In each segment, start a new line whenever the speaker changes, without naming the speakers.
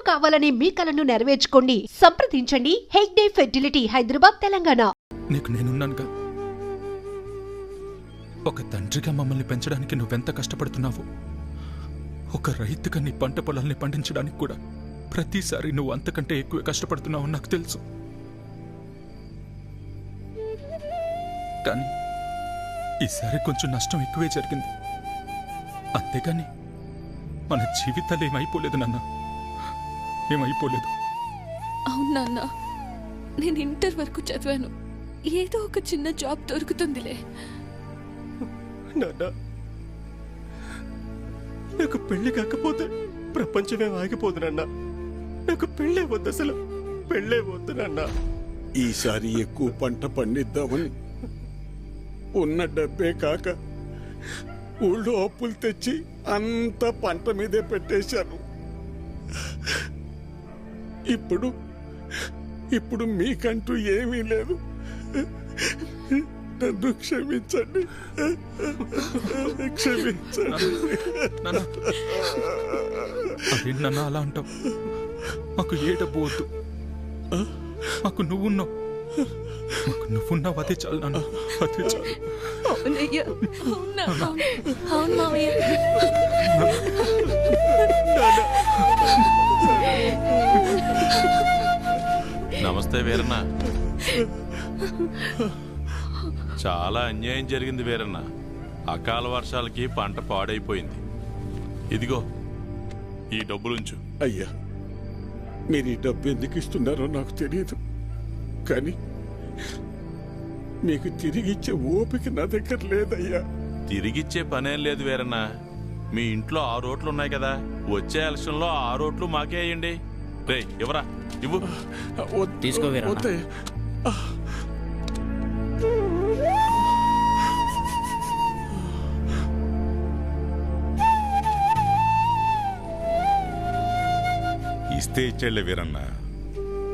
కావాలనే మీ కలను నెరవేర్చుకోండి. సంప్రదించండి హెగ్డే ఫెర్టిలిటీ, హైదరాబాద్, తెలంగాణ.
నీకు నేనున్నానుగా. ఒక తండ్రిగా మమ్మల్ని పెంచడానికి నువ్వెంత కష్టపడుతున్నావు. ఒక రైతుగా నీ పంట పొలాల్ని పండించడానికి కూడా ప్రతిసారి నువ్వు అంతకంటే ఎక్కువ కష్టపడుతున్నావు నాకు తెలుసు. కానీ ఈసారి కొంచెం నష్టం ఎక్కువే జరిగింది. అంతేగాని మన జీవితాలు ఏమైపోలేదు నాన్న, ఏమైపోలేదు.
అవును నాన్న, నేను ఇంటర్ వరకు చదివాను. ఏదో ఒక చిన్న జాబ్ దొరుకుతుందిలే.
నాన్న, నాకు పెళ్లి కాకపోతే ప్రపంచమే ఆగిపోదు నాన్న. నాకు పెళ్ళే వద్దు, అసలు పెళ్ళే వద్దు నాన్న.
ఈసారి ఎక్కువ పంట పండిద్దామని ఉన్న డబ్బే కాక ఊళ్ళో అప్పులు తెచ్చి అంత పంట మీదే పెట్టేశాను. ఇప్పుడు మీకంటూ ఏమీ లేదు. నన్ను క్షమించండి, క్షమించండి.
అదేంటన్నా అలా అంటావు? మాకు ఏ డబ్బు వద్దు, మాకు నువ్వున్నావు. మాకు నువ్వున్నావు, అదే చాలు నాన్న, అదే చాలు.
అవును మావయ్య.
నమస్తే వీరన్న. చాలా అన్యాయం జరిగింది వీరన్న. అకాల వర్షాలకి పంట పాడైపోయింది. ఇదిగో ఈ డబ్బులుంచు.
అయ్యా, మీరు ఈ డబ్బు ఎందుకు ఇస్తున్నారో నాకు తెలియదు, కానీ మీకు తిరిగిచ్చే ఓపిక నా దగ్గర లేదయ్యా.
తిరిగిచ్చే పనేం లేదు వీరన్న. మీ ఇంట్లో 6 ఓట్లు ఉన్నాయి కదా, వచ్చే ఎలక్షన్లో 6 ఓట్లు మాకే అయ్యండి. రే ఇవ్వరా, ఇవ్వు.
తీసుకో వీరన్న.
ఇస్తే ఇచ్చేళ్లే వీరన్న.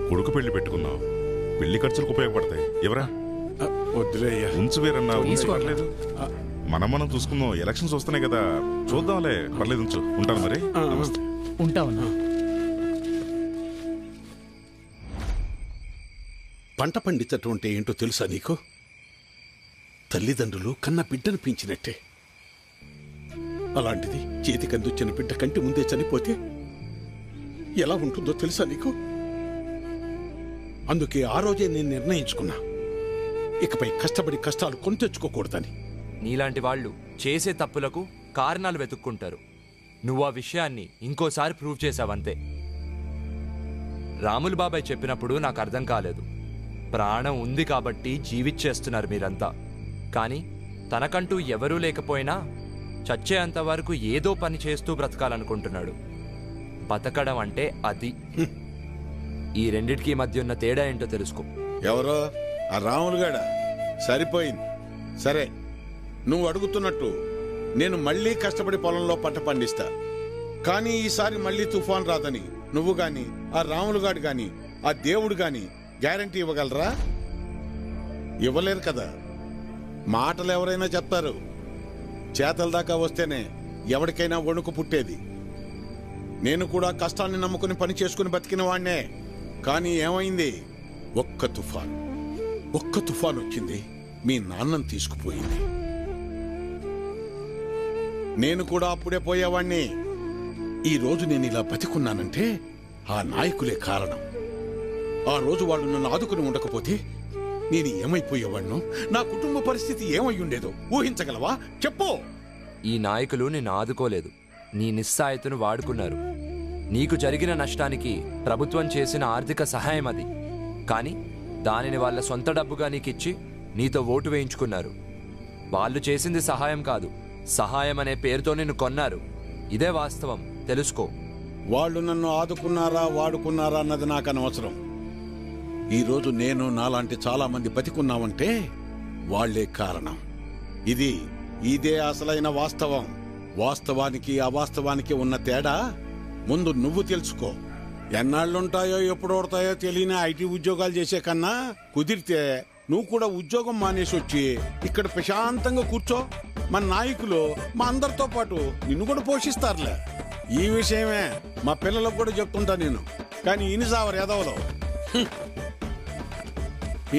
కొడుకు పెళ్లి పెట్టుకున్నావు, పెళ్లి ఖర్చులకు ఉపయోగపడతాయి. ఎవరా?
వద్దులేయ్యా,
ఉంచు వీరన్న, పర్లేదు. మనం చూసుకుందాం. ఎలక్షన్స్ వస్తున్నాయి కదా, చూద్దాంలే. పర్లేదు, ఉంచు. ఉంటాను మరి.
ఉంటావన్నా.
పంట పండించటం అంటే ఏంటో తెలుసా నీకు? తల్లిదండ్రులు కన్న బిడ్డను పెంచినట్టే. అలాంటిది చేతికి అందించిన బిడ్డ కంటి ముందే చనిపోతే ఎలా ఉంటుందో తెలుసా నీకు? అందుకే ఆ రోజే నేను నిర్ణయించుకున్నా, ఇకపై కష్టపడి కష్టాలు కొని తెచ్చుకోకూడదని.
నీలాంటి వాళ్ళు చేసే తప్పులకు కారణాలు వెతుక్కుంటారు. నువ్వు ఆ విషయాన్ని ఇంకోసారి ప్రూవ్ చేశావంతే. రాములు బాబాయ్ చెప్పినప్పుడు నాకు అర్థం కాలేదు. ప్రాణం ఉంది కాబట్టి జీవిచ్చేస్తున్నారు మీరంతా. కానీ తనకంటూ ఎవరూ లేకపోయినా చచ్చేంత వరకు ఏదో పని చేస్తూ బ్రతకాలనుకుంటున్నాడు. బతకడం అంటే అది. ఈ రెండిటికి మధ్య ఉన్న తేడా ఏంటో తెలుసుకో.
ఎవరో ఆ రాములుగాడ? సరిపోయింది. సరే, నువ్వు అడుగుతున్నట్టు నేను మళ్ళీ కష్టపడి పొలంలో పంట పండిస్తా. కానీ ఈసారి మళ్ళీ తుఫాన్ రాదని నువ్వు గాని, ఆ రాములుగాడు గాని, ఆ దేవుడు గాని గ్యారంటీ ఇవ్వగలరా? ఇవ్వలేరు కదా. మాటలు ఎవరైనా చెప్తారు, చేతల దాకా వస్తేనే ఎవరికైనా వణుకు పుట్టేది. నేను కూడా కష్టాన్ని నమ్ముకుని పని చేసుకుని బతికిన వాణ్ణే. కానీ ఏమైంది? ఒక్క తుఫాన్ వచ్చింది, మీ నాన్నను తీసుకుపోయింది. నేను కూడా అప్పుడే పోయేవాణ్ణి. ఈ రోజు నేను ఇలా బతికున్నానంటే ఆ నాయకులే కారణం. ఆ రోజు వాళ్ళు నన్ను ఆదుకుని ఉండకపోతే నేను ఏమైపోయేవాణ్ణో, నా కుటుంబ పరిస్థితి ఏమై ఉండేదో ఊహించగలవా? చెప్పు.
ఈ నాయకులు నిన్ను ఆదుకోలేదు, నీ నిస్సాయతను వాడుకున్నారు. నీకు జరిగిన నష్టానికి ప్రభుత్వం చేసిన ఆర్థిక సహాయం అది. కానీ దానిని వాళ్ళ సొంత డబ్బుగా నీకిచ్చి నీతో ఓటు వేయించుకున్నారు. వాళ్ళు చేసింది సహాయం కాదు, సహాయం అనే పేరుతో నిన్ను కొన్నారు. ఇదే వాస్తవం, తెలుసుకో.
వాళ్ళు నన్ను ఆదుకున్నారా వాడుకున్నారా అన్నది నాకు అనవసరం. ఈరోజు నేను నాలాంటి చాలా మంది బతికున్నామంటే వాళ్లే కారణం. ఇదే అసలైన వాస్తవం. వాస్తవానికి అవాస్తవానికి ఉన్న తేడా ముందు నువ్వు తెలుసుకో. ఎన్నాళ్ళుంటాయో ఎప్పుడు ఓడతాయో తెలియని ఐటీ ఉద్యోగాలు చేసే కన్నా కుదిరితే నువ్వు కూడా ఉద్యోగం మానేసి వచ్చి ఇక్కడ ప్రశాంతంగా కూర్చో. మన నాయకులు మా అందరితో పాటు నిన్ను కూడా పోషిస్తారులే. ఈ విషయమే మా పిల్లలకు కూడా చెప్తుంటా నేను. కానీ ఇనిసావరు ఎదవలో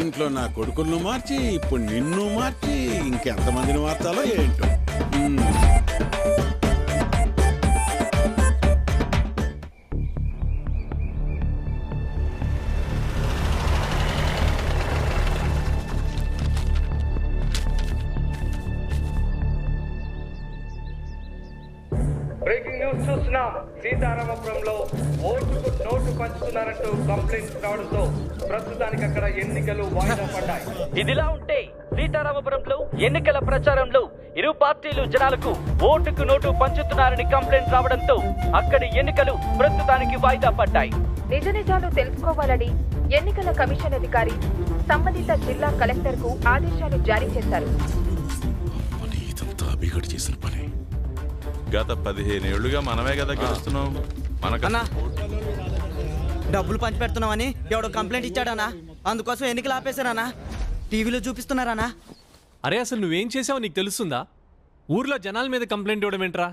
ఇంట్లో నా కొడుకులను మార్చి ఇప్పుడు నిన్ను మార్చి ఇంకెంతమందిని మార్చాలో ఏంటో.
బ్రేకింగ్ న్యూస్ చూస్తున్నాం. సీతారామపురంలో ఓటుకు నోటు పంచుతున్నారంటూ కంప్లైంట్స్ రావడంతో ప్రస్తుతానికి అక్కడ ఎన్నికలు వాయిదా పడ్డాయి.
ఇదిలా ఉంటే సీతారామపురంలో ఎన్నికల ప్రచారంలో ఇరు పార్టీలు జనాలకు ఓటుకు నోటు పంచుతున్నారని కంప్లైంట్ రావడంతో అక్కడి ఎన్నికలు ప్రస్తుతానికి వాయిదా పడ్డాయి.
నిజ నిజాలు తెలుసుకోవాలని ఎన్నికల కమిషన్ అధికారి సంబంధిత జిల్లా కలెక్టర్ కు ఆదేశాలు జారీ చేశారు.
గత 15 ఏళ్లుగా మనమే కదా గెలుస్తున్నాం.
మనకన్నా డబ్బులు పంచి పెడుతున్నామని ఎవడో కంప్లైంట్ ఇచ్చాడనా, అందుకోసం ఎన్నికలు ఆపేశారనా, టీవీలో చూపిస్తున్నారనా.
అరే అసలు నువ్వేం చేసావు నీకు తెలుస్తుందా? ఊర్లో జనాల మీద కంప్లైంట్ ఇవ్వడం ఏంట్రా?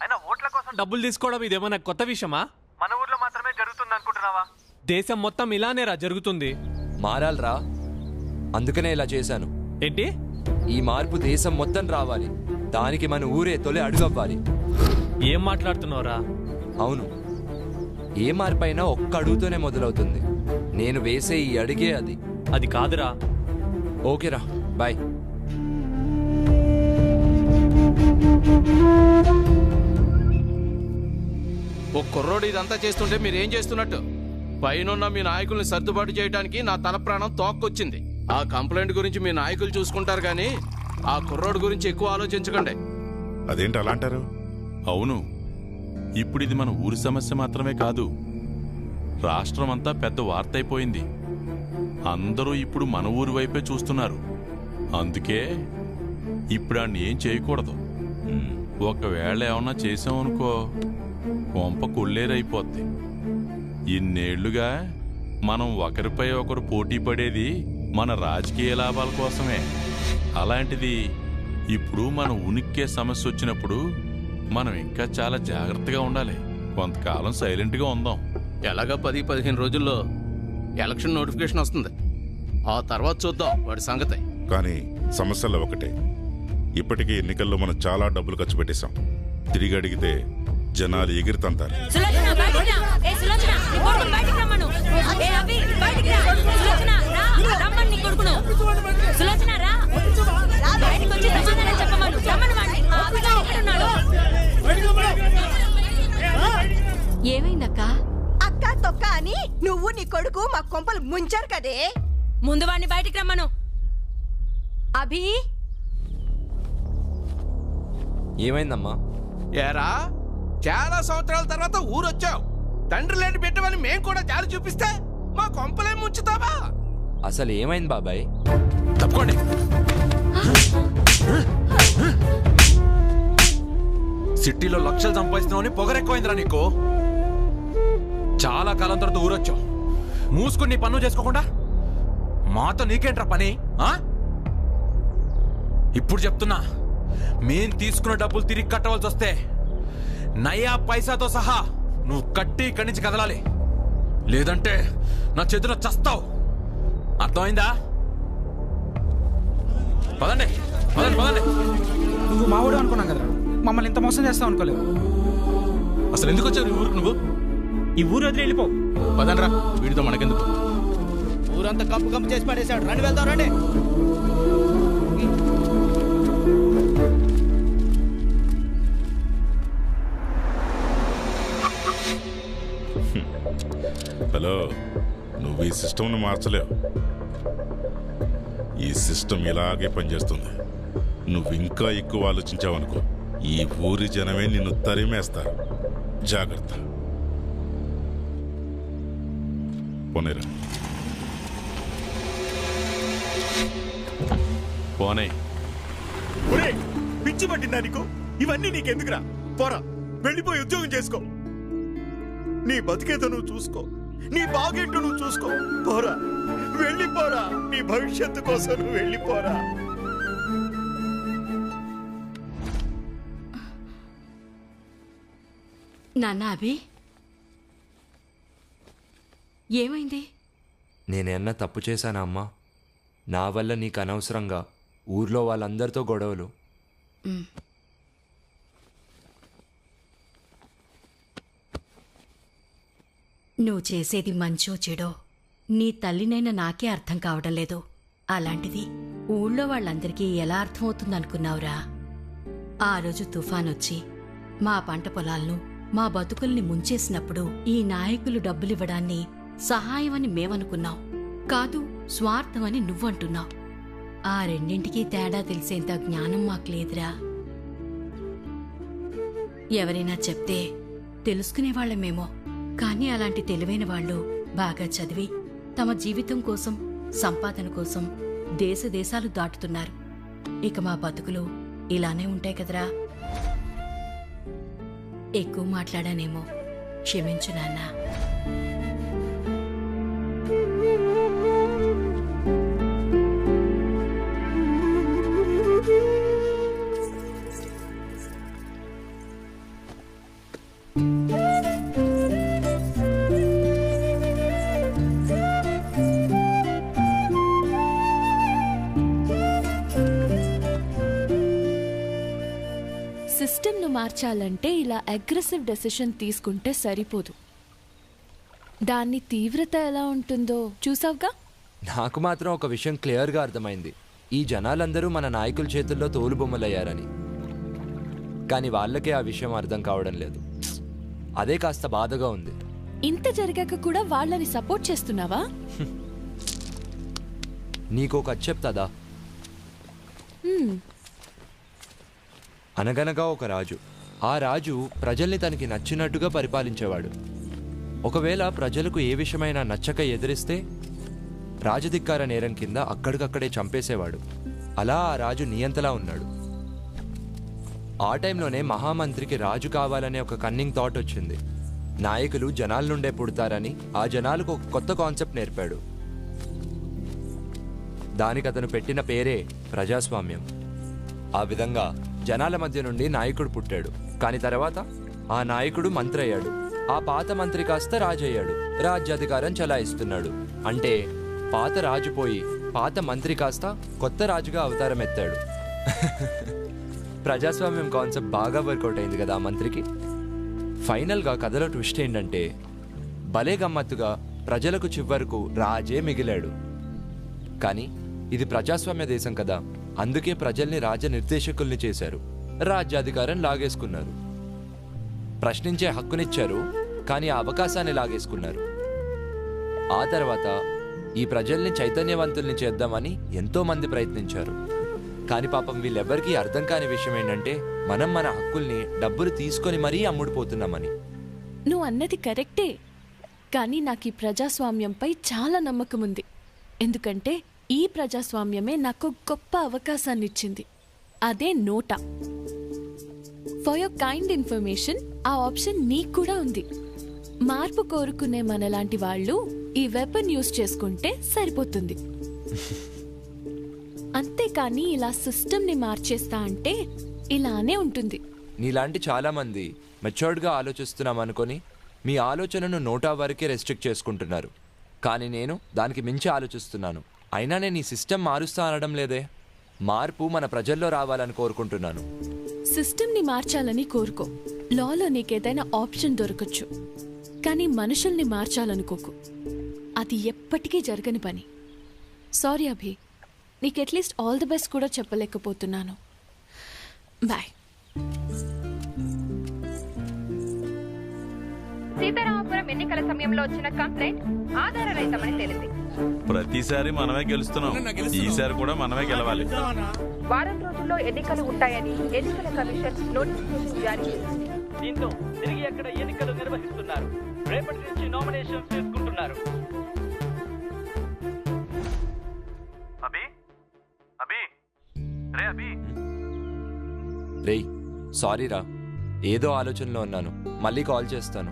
అయినా ఓట్ల కోసం డబ్బులు తీసుకోవడం ఇదేమన్నా కొత్త విషయమా? మన ఊర్లో మాత్రమే జరుగుతుంది అనుకుంటున్నావా? దేశం మొత్తం ఇలానేరా జరుగుతుంది.
మారాలరా, అందుకనే ఇలా చేశాను.
ఏంటి?
ఈ మార్పు దేశం మొత్తం రావాలి, దానికి మన ఊరే తొలి అడుగవ్వాలి.
ఏం మాట్లాడుతున్నావురా?
అవును, ఏ మార్పైనా ఒక్క అడుగుతోనే మొదలవుతుంది. నేను వేసే ఈ అడిగే అది.
అది కాదురా.
ఓకేరా, బాయ్.
ఓ కుర్రోడు ఇదంతా చేస్తుంటే మీరేం చేస్తున్నట్టు? పైనున్న మీ నాయకుల్ని సర్దుబాటు చేయడానికి నా తల ప్రాణం తోక్కొచ్చింది. ఆ కంప్లైంట్ గురించి మీ నాయకులు చూసుకుంటారు కానీ ఆ కుర్రోడు గురించి ఎక్కువ ఆలోచించకండి.
అదేంటి అలా అంటారు?
అవును, ఇప్పుడు ఇది మన ఊరి సమస్య మాత్రమే కాదు, రాష్ట్రం అంతా పెద్ద వార్త అయిపోయింది. అందరూ ఇప్పుడు మన ఊరి వైపే చూస్తున్నారు. అందుకే ఇప్పుడు ఆడిని ఏం చేయకూడదు. ఒకవేళ ఏమన్నా చేసామనుకో కొంప కొల్లేరైపోద్ది. ఇన్నేళ్లుగా మనం ఒకరిపై ఒకరు పోటీ పడేది మన రాజకీయ లాభాల కోసమే. అలాంటిది ఇప్పుడు మన ఉనికే సమస్య వచ్చినప్పుడు మనం ఇంకా చాలా జాగ్రత్తగా ఉండాలి. కొంతకాలం సైలెంట్గా ఉందాం.
ఎలాగా 10-15 రోజుల్లో ఎలక్షన్ నోటిఫికేషన్ వస్తుంది. ఆ తర్వాత చూద్దాం వాడి సంగతి.
కానీ సమస్యల్లో ఒకటే, ఇప్పటికే ఎన్నికల్లో మనం చాలా డబ్బులు ఖర్చు పెట్టేశాం. తిరిగి అడిగితే జనాలు ఎగిరితంతారు.
ఏమైందక్క?
అక్క తొక్క అని నువ్వు నీ కొడుకు మా కొంపలు ముంచారు కదే.
ముందు వాడిని బయటికి రమ్మను.
అభి,
ఏమైందమ్మా?
ఏరా, చాలా సంవత్సరాల తర్వాత ఊరొచ్చావు. తండ్రి లేని బిడ్డవని మేం కూడా జాలి చూపిస్తే మా కొంపలే ముంచుతావా?
అసలు ఏమైంది బాబాయ్?
తప్పుకోండి. సిటీలో లక్షలు సంపాదిస్తున్నావు, పొగరెక్కువైందిరా నీకు. చాలా కాలం తర్వాత ఊరొచ్చావు, మూసుకుని నీ పన్ను చేసుకోకుండా మాతో నీకేంట్రా పని? ఇప్పుడు చెప్తున్నా, మేం తీసుకున్న డబ్బులు తిరిగి కట్టవలసి వస్తే నయా పైసాతో సహా నువ్వు కట్టి ఇక్కడి నుంచి కదలాలి. లేదంటే నా చేతిలో చస్తావు. అర్థమైందా? పదండి పదండి పదండి.
నువ్వు మావాడు అనుకున్నాం కదరా, మమ్మల్ని ఇంత మోసం చేస్తావు అనుకోలేదు.
అసలు ఎందుకు వచ్చావు ఈ ఊరికి నువ్వు?
ఈ ఊరు వదిలి వెళ్ళిపో.
పదండ్రా, వీడితో మనకెందుకు.
ఊరంతా కప్పు కప్పు చేసి పడేశాడు. రండి వెళ్దాం రండి.
హలో, నువ్వు ఈ సిస్టమ్ను మార్చలేవు. ఈ సిస్టమ్ ఇలాగే పనిచేస్తుంది. నువ్వు ఇంకా ఎక్కువ ఆలోచించావనుకో ఈ ఊరి జనమే నిన్ను తరిమేస్తారు. జాగ్రత్త. పోనేరా.
పోనే.
పిచ్చి పట్టిందా నీకు? ఇవన్నీ నీకెందుకురా? పోరా, వెళ్ళిపోయి ఉద్యోగం చేసుకో. నీ బతికేదో నువ్వు చూసుకో, నీ బాగేంటో నువ్వు చూసుకో. పోరా, వెళ్ళిపోరా. నీ భవిష్యత్తు కోసం నువ్వు వెళ్ళిపోరా.
నాన్న అభి ఏమైంది?
నేనేమన్నా తప్పు చేశానా అమ్మా? నా వల్ల నీకు అనవసరంగా ఊర్లో వాళ్ళందరితో గొడవలు.
నువ్వు చేసేది మంచో చెడో నీ తల్లినైనా నాకే అర్థం కావడం లేదు. అలాంటిది ఊళ్ళో వాళ్ళందరికీ ఎలా అర్థమవుతుందనుకున్నావురా? ఆ రోజు తుఫానొచ్చి మా పంట పొలాలను మా బతుకుల్ని ముంచేసినప్పుడు ఈ నాయకులు డబ్బులివ్వడాన్ని సహాయమని మేమనుకున్నాం, కాదు స్వార్థమని నువ్వంటున్నావు. ఆ రెండింటికీ తేడా తెలిసేంత జ్ఞానం మాకు లేదురా. ఎవరైనా చెప్తే తెలుసుకునేవాళ్లమేమో, కానీ అలాంటి తెలివైన వాళ్ళు బాగా చదివి తమ జీవితం కోసం సంపాదన కోసం దేశ దేశాలు దాటుతున్నారు. ఇక మా బతుకులు ఇలానే ఉంటాయి కదరా. ఎక్కువ మాట్లాడానేమో, క్షమించు నాన్నా.
సిస్టమ్ను మార్చాలంటే ఇలా అగ్రెసివ్ డెసిషన్ తీసుకుంటే సరిపోదు. దాన్ని తీవ్రత ఎలా ఉంటుందో చూసావుగా.
నాకు మాత్రం ఒక విషయం క్లియర్గా అర్థమైంది. ఈ జనాలందరూ మన నాయకుల చేతుల్లో తోలుబొమ్మలయ్యారని. కానీ వాళ్ళకే ఆ విషయం అర్థం కావడం లేదు. అదే కాస్త బాధగా ఉంది.
ఇంత జరిగాక కూడా వాళ్ళని సపోర్ట్ చేస్తున్నావా?
నీకో కథ చెప్తాదా? అనగనగా ఒక రాజు. ఆ రాజు ప్రజల్ని తనకి నచ్చినట్టుగా పరిపాలించేవాడు. ఒకవేళ ప్రజలకు ఏ విషయమైనా నచ్చక ఎదిరిస్తే రాజధిక్కార నేరం కింద అక్కడికక్కడే చంపేసేవాడు. అలా ఆ రాజు నియంతలా ఉన్నాడు. ఆ టైంలోనే మహామంత్రికి రాజు కావాలనే ఒక కన్నింగ్ థాట్ వచ్చింది. నాయకులు జనాల నుండే పుడతారని ఆ జనాలకు ఒక కొత్త కాన్సెప్ట్ నేర్పాడు. దానికి అతను పెట్టిన పేరే ప్రజాస్వామ్యం. ఆ విధంగా జనాల మధ్య నుండి నాయకుడు పుట్టాడు. కాని తర్వాత ఆ నాయకుడు మంత్రి అయ్యాడు. ఆ పాత మంత్రి కాస్త రాజు అయ్యాడు. రాజ్యాధికారం చలాయిస్తున్నాడు. అంటే పాత రాజు పోయి పాత మంత్రి కాస్త కొత్త రాజుగా అవతారం ఎత్తాడు. ప్రజాస్వామ్యం కాన్సెప్ట్ బాగా వర్కౌట్ అయింది కదా ఆ మంత్రికి. ఫైనల్గా కథలో ట్విస్ట్ ఏంటంటే భలే గమ్మత్తుగా ప్రజలకు చివరకు రాజే మిగిలాడు. కానీ ఇది ప్రజాస్వామ్య దేశం కదా, అందుకే ప్రజల్ని రాజ నిర్దేశకుల్ని చేశారు. రాజ్యాధికారం లాగేసుకున్నారు. ప్రశ్నించే హక్కునిచ్చారు, కానీ ఆ అవకాశాన్ని లాగేసుకున్నారు. ఆ తర్వాత ఈ ప్రజల్ని చైతన్యవంతుల్ని చేద్దామని ఎంతో మంది ప్రయత్నించారు. కానీ పాపం వీళ్ళెవ్వరికీ అర్థం కాని విషయం ఏంటంటే మనం మన హక్కుల్ని డబ్బులు తీసుకొని మరీ అమ్ముడుపోతున్నామని.
నువ్వు అన్నది కరెక్టే, కానీ నాకు ఈ ప్రజాస్వామ్యంపై చాలా నమ్మకం ఉంది. ఎందుకంటే ఈ ప్రజాస్వామ్యమే నాకు గొప్ప అవకాశాన్ని ఇచ్చింది. అదే నోటా. ఫర్ యువర్ కైండ్ ఇన్ఫర్మేషన్, ఆ ఆప్షన్ నీకు కూడా ఉంది. మార్పు కోరుకునే మనలాంటి వాళ్ళు ఈ వెపన్ యూజ్ చేసుకుంటే సరిపోతుంది. అంతేకాని ఇలా సిస్టమ్ని మార్చేస్తా అంటే ఇలానే ఉంటుంది.
నీలాంటి చాలా మంది మెచ్యూర్డ్గా ఆలోచిస్తున్నాం అనుకొని మీ ఆలోచనను నోటా వరకే రెస్ట్రిక్ట్ చేసుకుంటున్నారు. కానీ నేను దానికి మించి ఆలోచిస్తున్నాను. అయినా నేను ఈ సిస్టమ్ మారుస్తా అనడం లేదే. మార్పు మన ప్రజల్లో రావాలని కోరుకుంటున్నాను.
సిస్టమ్ని మార్చాలని కోరుకో. లాలో నీకేదైనా ఆప్షన్ దొరకచ్చు, కానీ మనుషుల్ని మార్చాలనుకోకు. అది ఎప్పటికీ జరగని పని. సారీ అభి, నీకు అట్లీస్ట్ ఆల్ ది బెస్ట్ కూడా చెప్పలేకపోతున్నాను. బాయ్.
సీతారామపురం ఎన్నికల సమయంలో వచ్చిన కంప్లైంట్ ఆధారరహితమని తేలింది.
ప్రతిసారి మనమే గెలుస్తున్నాం, ఈసారి కూడా మనమే గెలవాలి.
వారం రోజుల్లో ఎన్నికలు ఉంటాయని ఎన్నికల కమిషన్ నోటిఫికేషన్ జారీ చేసింది.
దీంతో తిరిగి అక్కడ ఎన్నికలు నిర్వహిస్తున్నారు. రేపటి నుంచి నామినేషన్ చేసుకుంటున్నారు.
రేయ్, సారీరా, ఏదో ఆలోచనలో ఉన్నాను. మళ్ళీ కాల్ చేస్తాను.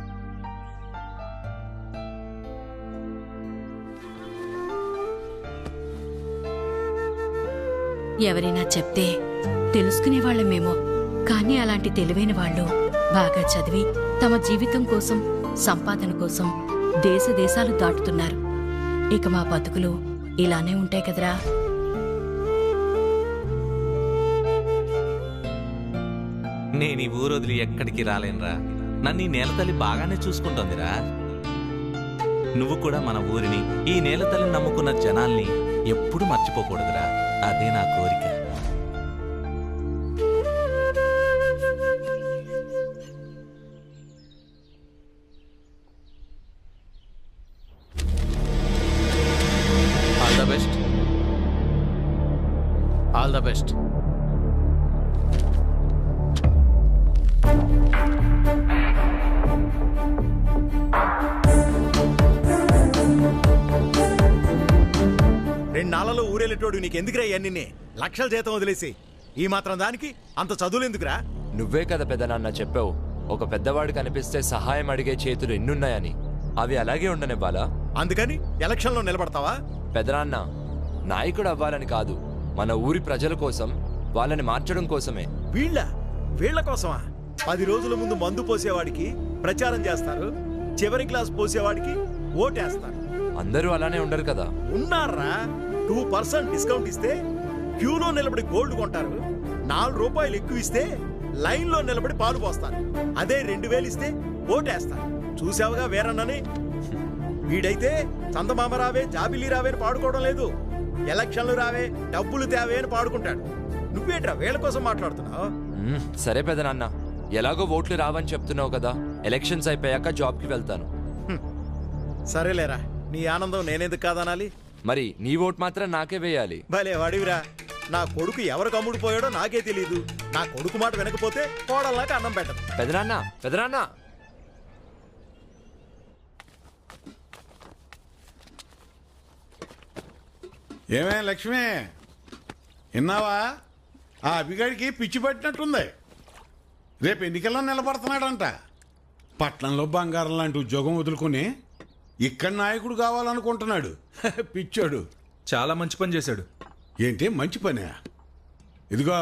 ఎవరైనా చెప్తే తెలుసుకునేవాళ్లమేమో, కానీ అలాంటి తెలివైన వాళ్ళు బాగా చదివి తమ జీవితం కోసం, సంపాదన కోసం దేశ దేశాలు దాటుతున్నారు. ఇక మా బతుకులు ఇలానే ఉంటాయి కదరా.
నేను ఈ ఊరు వదిలి ఎక్కడికి రాలేనురా. నన్ను ఈ నేలతల్లి బాగానే చూసుకుంటోందిరా. నువ్వు కూడా మన ఊరిని, ఈ నేలతల్లిని నమ్ముకున్న జనాల్ని ఎప్పుడు మర్చిపోకూడదురా. అదే నా కోరిక.
All the best. All the best.
నాళ్ళలో ఊరేళ్ళేటోడు నీకెందుకురా ఇవన్నీ? లక్షల జీతం వదిలేసి ఈ మాత్రం దానికి అంత చదువులు ఎందుకురా?
నువ్వే కదా పెద్దనాన్న చెప్పావు, ఒక పెద్దవాడు కనిపిస్తే సహాయం అడిగే చేతులు ఎన్నున్నాయని. అవి అలాగే ఉండనివ్వాలా?
అందుకని ఎలక్షన్లో నిలబడతావా?
పెదనాన్న, నాయకుడు అవ్వాలని కాదు, మన ఊరి ప్రజల కోసం, వాళ్ళని మార్చడం కోసమే.
వీళ్ళ కోసమా? 10 రోజుల ముందు మందు పోసేవాడికి ప్రచారం చేస్తారు, చివరి గ్లాస్ పోసేవాడికి ఓటేస్తారు.
అందరూ అలానే ఉండరు కదా.
ఉన్నారా? 2% డిస్కౌంట్ ఇస్తే క్యూలో నిలబడి గోల్డ్ కొంటారు. 4 రూపాయలు ఎక్కువ ఇస్తే లైన్లో నిలబడి పాలు పోస్తారు. అదే 2000 ఇస్తే ఓటేస్తారు. చూసావుగా వేరన్నని. వీడైతే చందమామ రావే, జాబిల్లి రావే అని పాడుకోవడం లేదు, ఎలక్షన్లు రావే, డబ్బులు తేవే అని పాడుకుంటాడు. నువ్వేట్రా వీళ్ళ కోసం మాట్లాడుతున్నావు?
సరే పెదనాన్న, ఎలాగో ఓట్లు రావని చెప్తున్నావు కదా, ఎలక్షన్స్ అయిపోయాక జాబ్కి వెళ్తాను.
సరేలేరా, నీ ఆనందం నేనెందుకు కాదనాలి?
మరి నీ ఓట్ మాత్రం నాకే వేయాలి.
భలే వాడివిరా. నా కొడుకు ఎవరు కమ్ముడు పోయాడో నాకే తెలీదు. నా కొడుకు మాట వినకపోతే కోడల్లాగా అన్నం పెట్టదు.
పెదనాన్న
ఏమే లక్ష్మి, విన్నావా? ఆ అభిగాడికి పిచ్చి పట్టినట్టుంది. రేపు ఎన్నికల్లో నిలబడుతున్నాడంట. పట్నంలో బంగారం లాంటి ఉద్యోగం వదులుకుని ఇక్కడ నాయకుడు కావాలనుకుంటున్నాడు. పిచ్చోడు.
చాలా మంచి పని చేశాడు.
ఏంటి మంచి పనే? ఇదిగో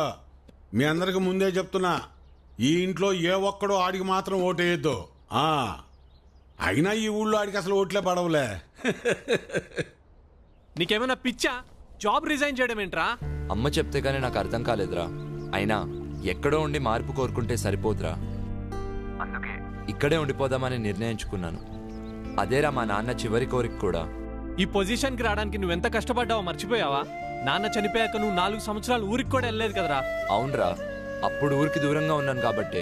మీ అందరికి ముందే చెప్తున్నా, ఈ ఇంట్లో ఏ ఒక్కడో ఆడికి మాత్రం ఓటేయద్దు. అయినా ఈ ఊళ్ళో ఆడికి అసలు ఓట్లే పడవులే.
నీకేమైనా పిచ్చా? జాబ్ రిజైన్ చేయడం ఏంట్రా?
అమ్మ చెప్తే కానీ నాకు అర్థం కాలేదురా. అయినా ఎక్కడో ఉండి మార్పు కోరుకుంటే సరిపోదురా. అందుకే ఇక్కడే ఉండిపోదామని నిర్ణయించుకున్నాను. అదేరా మా నాన్న చివరి కోరిక కూడా.
ఈ పొజిషన్కి రావడానికి నువ్వెంత కష్టపడ్డావో మర్చిపోయావా? నాన్న చనిపోయాక నువ్వు 4 సంవత్సరాలు ఊరికి కూడా వెళ్ళలేదు కదరా.
అవునరా, అప్పుడు ఊరికి దూరంగా ఉన్నాను కాబట్టే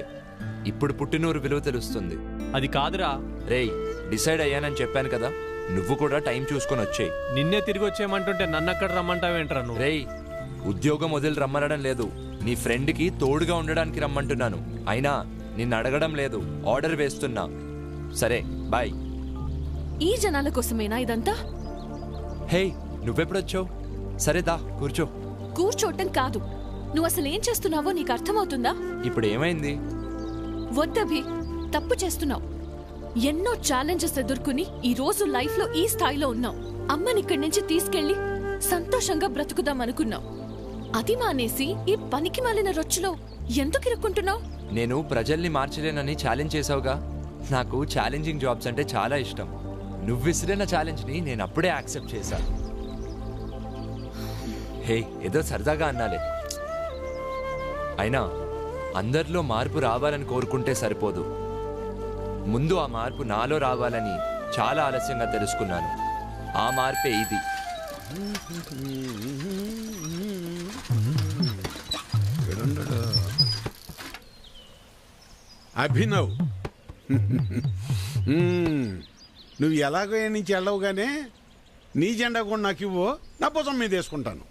ఇప్పుడు పుట్టినూరు విలువ తెలుస్తుంది.
అది కాదురా.
రేయ్, డిసైడ్ అయ్యానని చెప్పాను కదా, నువ్వు కూడా టైం చూసుకొని వచ్చేయి.
నిన్నే తిరిగి వచ్చేయమంటుంటే నన్ను అక్కడ రమ్మంటావేంట్రా నువ్వు?
రేయ్, ఉద్యోగం వదిలి రమ్మనడం లేదు, నీ ఫ్రెండ్కి తోడుగా ఉండడానికి రమ్మంటున్నాను. అయినా నిన్ను అడగడం లేదు, ఆర్డర్ వేస్తున్నా. సరే బాయ్.
ఈ జనాల కోసమేనా ఇదంతా?
హే, నువ్వెప్పుడొచ్చావు? సరే దా కూర్చో.
కూర్చోటం కాదు, నువ్వు అసలు ఏం చేస్తున్నావో నీకు అర్థమవుతుందా?
ఇప్పుడు ఏమైంది?
వద్దభి, తప్పు చేస్తున్నావు. ఎన్నో ఛాలెంజెస్ ఎదుర్కొని ఈ రోజు లైఫ్ లో ఈ స్థాయిలో ఉన్నావు. అమ్మని ఇక్కడి నుంచి తీసుకెళ్లి సంతోషంగా బ్రతుకుదాం అనుకున్నావు. అది మానేసి ఈ పనికి మాలిన రొచ్చులో ఎందుకు ఇరుక్కుంటున్నావు?
నేను ప్రజల్ని మార్చలేనని ఛాలెంజ్ చేసావుగా. నాకు ఛాలెంజింగ్ జాబ్స్ అంటే చాలా ఇష్టం. నువ్వు విసిరిన ఛాలెంజ్ని నేను అప్పుడే యాక్సెప్ట్ చేశాను. హే, ఏదో సరదాగా అన్నాలే. అయినా అందరిలో మార్పు రావాలని కోరుకుంటే సరిపోదు. ముందు ఆ మార్పు నాలో రావాలని చాలా ఆలస్యంగా తెలుసుకున్నాను. ఆ మార్పే ఇది.
అభినవ్, నువ్వు ఎలాగో ఏ నుంచి వెళ్ళవుగానే నీ జెండా కూడా నాకు ఇవ్వు, నా భుజం మీద వేసుకుంటాను.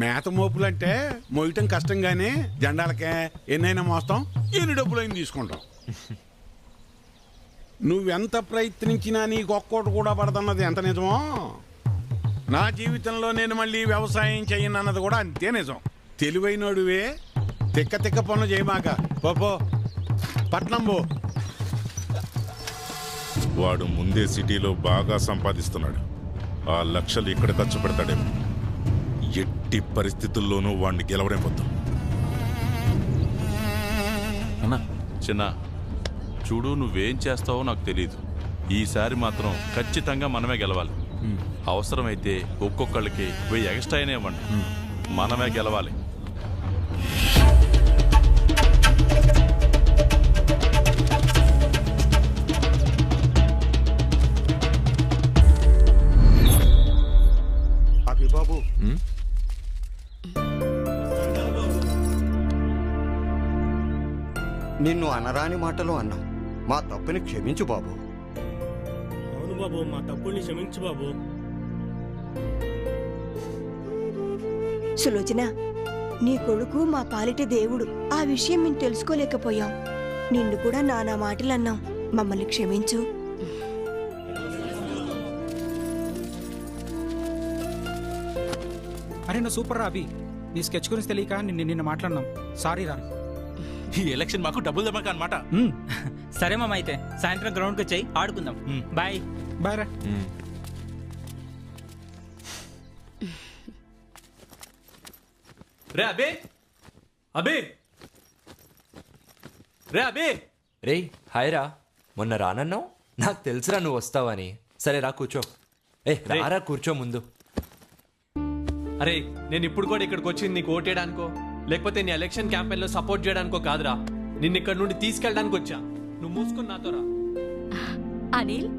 మేత మోపులంటే మోయటం కష్టంగానే, జెండాలకే ఎన్నైనా మోస్తాం, ఎన్ని డబ్బులైనా తీసుకుంటాం. నువ్వెంత ప్రయత్నించినా నీకు ఒక్కోటి కూడా పడదన్నది ఎంత నిజమో, నా జీవితంలో నేను మళ్ళీ వ్యవసాయం చేయనన్నది కూడా అంతే నిజం. తెలివైనడువే, తిక్క తిక్క పనులు చేయమాక. పో పట్నం పో.
వాడు ముందే సిటీలో బాగా సంపాదిస్తున్నాడు. ఆ లక్షలు ఇక్కడ ఖర్చు పెడతాడేమో. ఎట్టి పరిస్థితుల్లోనూ వాడిని గెలవలేకపోతాం.
అన్నా,
చిన్న చూడు, నువ్వేం చేస్తావో నాకు తెలీదు. ఈసారి మాత్రం ఖచ్చితంగా మనమే గెలవాలి. అవసరమైతే ఒక్కొక్కళ్ళకి 1000 ఎక్స్ట్రా అయినా ఇవ్వండి. మనమే గెలవాలి.
అభిబాబు, నిన్ను అనరాని మాటలు అన్నాం. మా తప్పుని క్షమించు బాబు.
అవును బాబు, మా తప్పుని క్షమించు బాబు.
సులోచన, నీ కొడుకు మా పాలిట దేవుడు. ఆ విషయం మేము తెలుసుకోలేకపోయాం. నిన్ను కూడా నానా మాటలు అన్నాం. మమ్మల్ని క్షమించు.
అరే నువ్వు సూపర్ రా అభి. నీ స్కెచ్ గురించి తెలియక నిన్న మాట్లాడినాం. సారీ రా.
ఈ ఎలక్షన్ మాకు డబ్బులు దెబ్బక అనమాట.
సరే మామ, అయితే సాయంత్రం గ్రౌండ్కి వచ్చాయి ఆడుకుందాం. బాయ్.
బాయ్ రా.
రే అబే, అబే, రే అబే.
రే హాయ్ రా. మొన్న రానన్నావు, నాకు తెలుసురా నువ్వు వస్తావని. సరే రా కూర్చో. రారా కూర్చో ముందు.
అరే నేను ఇప్పుడు కూడా ఇక్కడికి వచ్చింది నీకు ఓటేయడానికో లేకపోతే నీ ఎలక్షన్ క్యాంపెయిన్ లో సపోర్ట్ చేయడానికో కాదురా. నిన్ను ఇక్కడ నుండి తీసుకెళ్ళడానికి వచ్చా. నువ్వు మూసుకుని నాతో రా.
అనిల్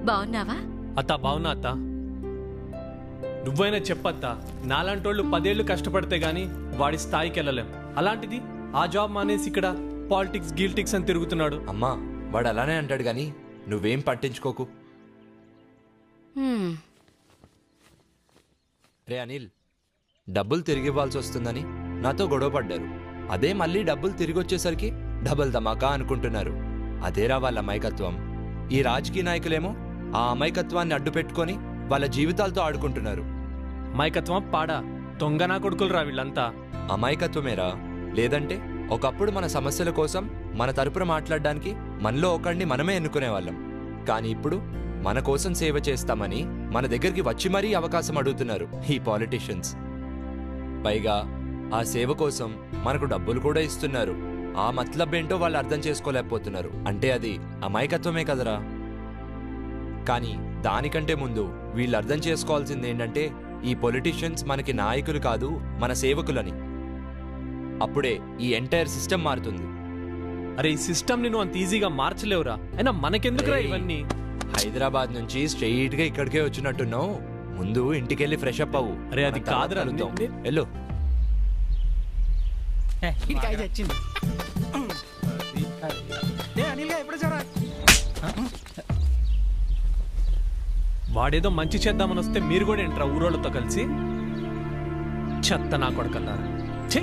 బాగున్నావా?
అత్త బావునా అత్త? నువ్వైనా చెప్పత్తా. నాలాంటోళ్ళు 10 ఏళ్ళు కష్టపడితే గానీ వాడి స్థాయికి వెళ్ళలేం. అలాంటిది ఆ జాబ్ మానేసి ఇక్కడ పాలిటిక్స్ గిల్టిక్స్ అని తిరుగుతున్నాడు.
అమ్మా వాడు అలానే అంటాడు గాని నువ్వేం పట్టించుకోకు. రే అనిల్, డబ్బులు తిరిగి ఇవ్వాల్సి వస్తుందని నాతో గొడవ పడ్డారు. అదే మళ్ళీ డబ్బులు తిరిగి వచ్చేసరికి డబల్ ధమాకా అనుకుంటున్నారు. అదేరా వాళ్ళ అమాయకత్వం. ఈ రాజకీయ నాయకులేమో ఆ అమాయకత్వాన్ని అడ్డు పెట్టుకొని వాళ్ళ జీవితాలతో ఆడుకుంటున్నారు.
అమాయకత్వం పాడా దొంగనా కొడుకులు రా వీళ్ళంతా.
అమాయకత్వమేరా. లేదంటే ఒకప్పుడు మన సమస్యల కోసం మన తరపున మాట్లాడడానికి మనలో ఒకడిని మనమే ఎన్నుకునేవాళ్ళం. కానీ ఇప్పుడు మన కోసం సేవ చేస్తామని మన దగ్గరికి వచ్చి మరీ అవకాశం అడుగుతున్నారు ఈ పాలిటీషియన్స్. పైగా ఆ సేవ కోసం మనకు డబ్బులు కూడా ఇస్తున్నారు. ఆ మతలబ్ ఏంటో వాళ్ళు అర్థం చేసుకోలేకపోతున్నారు. అంటే అది అమాయకత్వమే కదరా. కానీ దానికంటే ముందు వీళ్ళు అర్థం చేసుకోవాల్సింది ఏంటంటే ఈ పొలిటీషియన్స్ మనకి నాయకులు కాదు, మన సేవకులని. అప్పుడే ఈ ఎంటైర్ సిస్టమ్ మారుతుంది.
అరే ఈ సిస్టమ్ ని నువ్వు అంత ఈజీగా మార్చలేవురా. అయినా మనకెందుకురా ఇవన్నీ?
హైదరాబాద్ నుంచి స్ట్రెయిట్ గా ఇక్కడికే వచ్చినట్టున్నావు. ముందు ఇంటికెళ్ళి ఫ్రెష్ అప్ అవ్వు.
అరే అది కాదురా.
వెళ్ళు.
వాడేదో మంచి చేద్దామని వస్తే మీరు కూడా ఏంట్రా ఊరోళ్ళతో కలిసి? చెత్త నా కొడకల్లారా. ఛీ!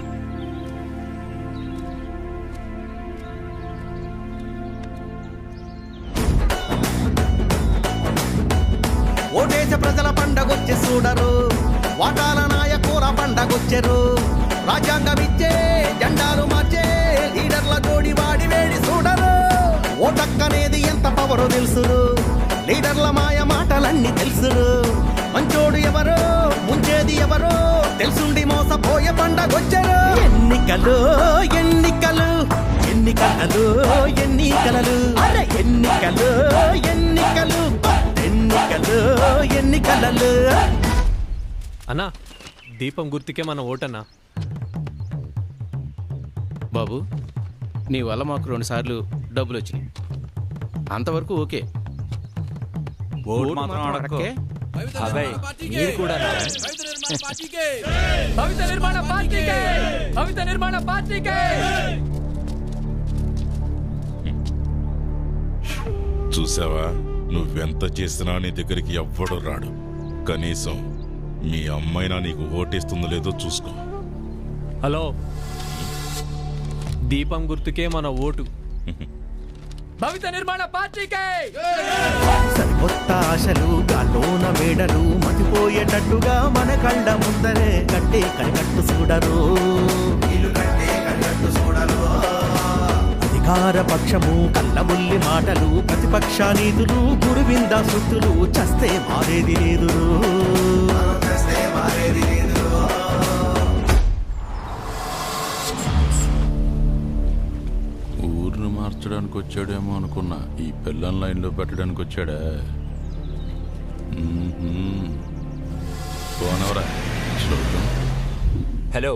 ఓటేస ప్రజల పండగొచ్చి చూడరు, వాటాల నాయకుల పండగొచ్చెరు. రాజ్యాంగం ఇచ్చే జెండాలు మార్చే లీడర్ల జోడి వాడి వేడి చూడరు. ఓటక్కనేది ఎంత పవరో తెలుసురు, లీడర్ల మాయ మాటలన్నీ తెలుసురు. మంచోడు ఎవరో ముంచేది ఎవరో తెలుసుండి మోసపోయే పండగొచ్చెరు. ఎన్నికలు ఎన్నికలు ఎన్నికలు ఎన్నికలు ఎన్నికలు ఎన్నికలు ఎన్నికలు ఎన్నికలు.
అన్నా దీపం గుర్తుకే మన ఓటన్నా.
బాబు నీ వల్ల మాకు 2 సార్లు డబ్బులు వచ్చినాయి. అంతవరకు ఓకే.
ఓటు మాత్రం అడక్కే.
మీరు కూడా
భవిత నిర్మాణ పార్టీకే, భవిత నిర్మాణ పార్టీకే.
చూసావా, నువ్వెంత చేసినా నీ దగ్గరికి ఎవ్వడు రాడు. కనీసం మీ అమ్మైనా నీకు ఓటేస్తుందో లేదో చూసుకో.
హలో, దీపం గుర్తుకే మన ఓటు.
భవిత నిర్మాణ పార్టీకే.
సరికొత్త ఆశలు గాలోన మేడలు మతిపోయేటట్టుగా మన కళ్ళ ముందరే కట్టే కనికట్టు చూడరు. అధికార పక్షము కళ్ళబుల్లి మాటలు, ప్రతిపక్ష నీతులు, గురువింద సుత్తులు, చస్తే మారేది లేదు.
ఊరు ఊరిని మార్చడానికి వచ్చాడేమో అనుకున్నా. ఈ పిల్లల లైన్లో పెట్టడానికి వచ్చాడా? పోనవరా.
హలో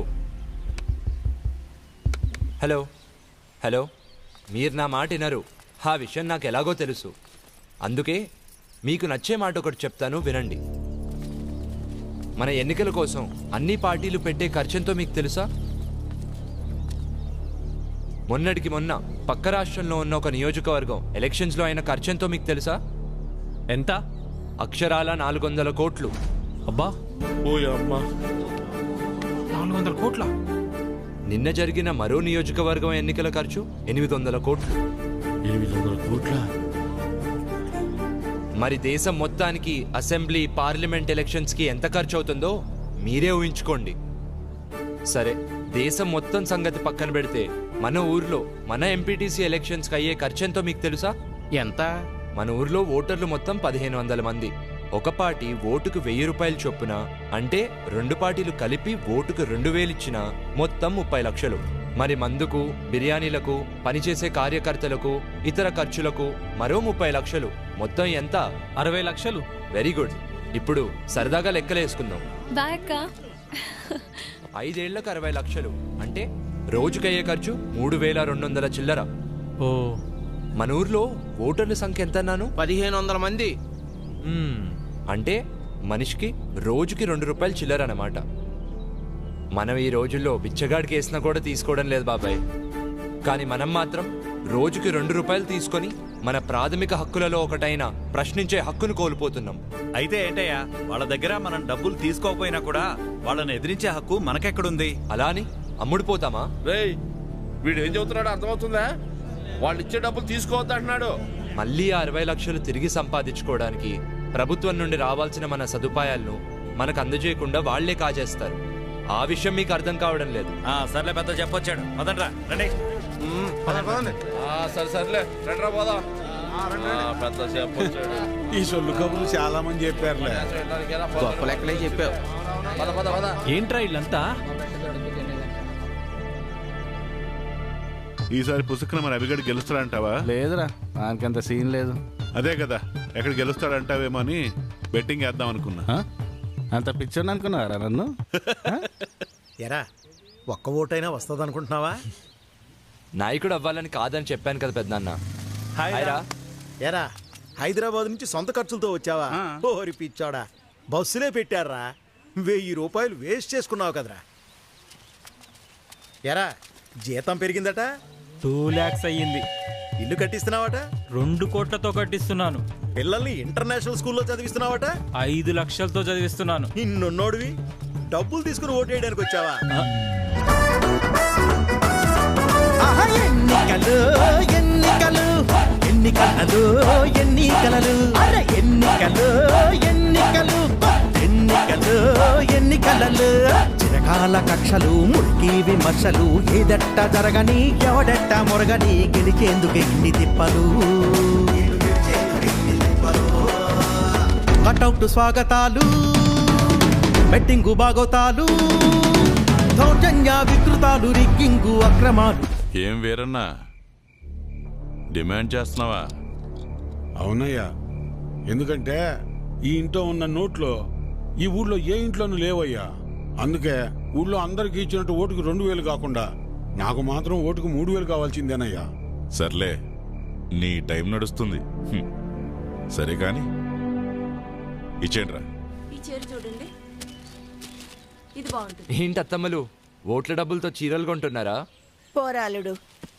హలో హలో, మీరు నా మాట వినరు. ఆ విషయం నాకు ఎలాగో తెలుసు. అందుకే మీకు నచ్చే మాట ఒకటి చెప్తాను, వినండి. మన ఎన్నికల కోసం అన్ని పార్టీలు పెట్టే ఖర్చెంతో మీకు తెలుసా? మొన్నటికి మొన్న పక్క రాష్ట్రంలో ఉన్న ఒక నియోజకవర్గం ఎలక్షన్స్లో అయిన ఖర్చెంతో మీకు తెలుసా?
ఎంత?
అక్షరాల 400 కోట్లు.
అబ్బా,
ఓ అమ్మా,
400 కోట్ల.
నిన్న జరిగిన మరో నియోజకవర్గం ఎన్నికల ఖర్చు 800 కోట్లు.
800 కోట్ల?
మరి దేశం మొత్తానికి అసెంబ్లీ, పార్లమెంట్ ఎలక్షన్స్కి ఎంత ఖర్చు అవుతుందో మీరే ఊహించుకోండి. సరే, దేశం మొత్తం సంగతి పక్కన పెడితే మన ఊర్లో మన ఎంపీటీసీ ఎలక్షన్స్కి అయ్యే ఖర్చెంతో మీకు తెలుసా?
ఎంత?
మన ఊర్లో ఓటర్లు మొత్తం 1500 మంది. ఒక పార్టీ ఓటుకు 1000 రూపాయలు చొప్పున, అంటే 2 పార్టీలు కలిపి ఓటుకు 2000 ఇచ్చినా మొత్తం 30 లక్షలు. మరి మందుకు, బిర్యానీలకు, పనిచేసే కార్యకర్తలకు, ఇతర ఖర్చులకు మరో 30 లక్షలు. మొత్తం ఎంత?
60 లక్షలు.
Very good. ఇప్పుడు సరదాగా లెక్కలేసుకుందాం. 5 ఏళ్లకు 60 లక్షలు అంటే రోజుకయ్యే ఖర్చు 3200 చిల్లర.
ఓ,
మన ఊర్లో ఓటర్ల సంఖ్య ఎంత అన్నాను?
1500 మంది.
అంటే మనిషికి రోజుకి 2 రూపాయలు చిల్లర అన్నమాట. మనం ఈ రోజుల్లో బిచ్చగాడికి వేసినా కూడా తీసుకోవడం లేదు బాబాయ్. కానీ మనం మాత్రం రోజుకి 2 రూపాయలు తీసుకొని మన ప్రాథమిక హక్కులలో ఒకటైన ప్రశ్నించే హక్కును కోల్పోతున్నాం.
అయితే ఏంటయ్యా, వాళ్ళ దగ్గర మనం డబ్బులు తీసుకోకపోయినా కూడా వాళ్ళని ఎదిరించే హక్కు మనకెక్కడుంది?
అలా అని అమ్ముడిపోతామా?
రేయ్, వీడు ఏం చెబుతున్నాడు అర్థమవుతుందా? వాళ్ళు ఇచ్చే డబ్బులు తీసుకోవద్దు అంటున్నాడు.
మళ్ళీ 60 లక్షలు తిరిగి సంపాదించుకోవడానికి ప్రభుత్వం నుండి రావాల్సిన మన సదుపాయాలను మనకు అందజేయకుండా వాళ్లే కాజేస్తారు. ఆ విషయం మీకు అర్థం కావడం లేదు.
సర్లే, పెద్ద చెప్పొచ్చాడు. పదండ్రా, రండి.
సరే సర్లే, రండ్రా పోదాం. పెద్ద చెప్పొచ్చాడు.
ఈ సొల్లు కబుర్లు చాలా మంది చెప్పారులే.
గొప్ప లెక్కలే చెప్పావు.
ఏంట్రా ఇల్లంతా?
ఈసారి పుసుకున మన అభిగడు గెలుస్తాడంటావా?
లేదురా, దానికంత సీన్ లేదు.
అదే కదా, ఎక్కడ గెలుస్తాడంటావేమో అని బెట్టింగ్ వేద్దాం అనుకున్నా.
అంత పిచ్చర్ అనుకున్నారా నన్ను?
ఎరా, ఒక్క ఓటైనా వస్తుంది అనుకుంటున్నావా?
నాయకుడు అవ్వాలని కాదని చెప్పాను కదా పెద్దన్న.
ఎరా, హైదరాబాద్ నుంచి సొంత ఖర్చులతో వచ్చావా? ఓరి పిచ్చాడా, బస్సులే పెట్టారా? 1000 రూపాయలు వేస్ట్ చేసుకున్నావు కదరా. ఎరా, జీతం పెరిగిందట?
2 lakhs అయ్యింది.
ఇల్లు కట్టిస్తున్నావట?
2 కోట్లతో కట్టిస్తున్నాను.
పిల్లల్ని ఇంటర్నేషనల్ స్కూల్లో చదివిస్తున్నావట?
5 లక్షలతో చదివిస్తున్నాను.
ఇన్నున్నోడివి డబ్బులు తీసుకుని ఓటేయడానికి వచ్చావా? ఎన్నికలు ఎన్నికలు ఎన్నికలు ఎన్నికలు ఎన్నికలు ఎన్నికలు ఎన్నికలు ఎన్నికలు చిరకాల కక్షలు, మురికి విమర్శలు, ఏదట్ట జరగని ఎవడెట్ట మొరగని గెలిచేందుకు ఎన్ని తిప్పలు. కటౌట్ స్వాగతాలు, బెట్టింగు బాగోతాలు, దౌర్జన్య వికృతాలు, రిగ్గింగు అక్రమాలు.
ఏం వేరన్నా డిమాండ్ చేస్తున్నావా?
అవునయ్యా, ఎందుకంటే ఈ ఇంట్లో ఉన్న నోట్లో ఈ ఊళ్ళో ఏ ఇంట్లోనూ లేవయ్యా. అందుకే ఊళ్ళో అందరికి ఇచ్చినట్టు ఓటుకు 2000 కాకుండా నాకు మాత్రం ఓటుకు 3000 కావాల్సిందేనయ్యా.
సర్లే, నీ టైం నడుస్తుంది. సరే కాని ఇచ్చేండ్రా.
ఈ చీర చూడండి, ఇది బాగుంటుంది.
ఏంటి అత్తమ్మలు, ఓట్ల డబ్బులతో చీరలు కొంటున్నారా?
పోరాలుడు,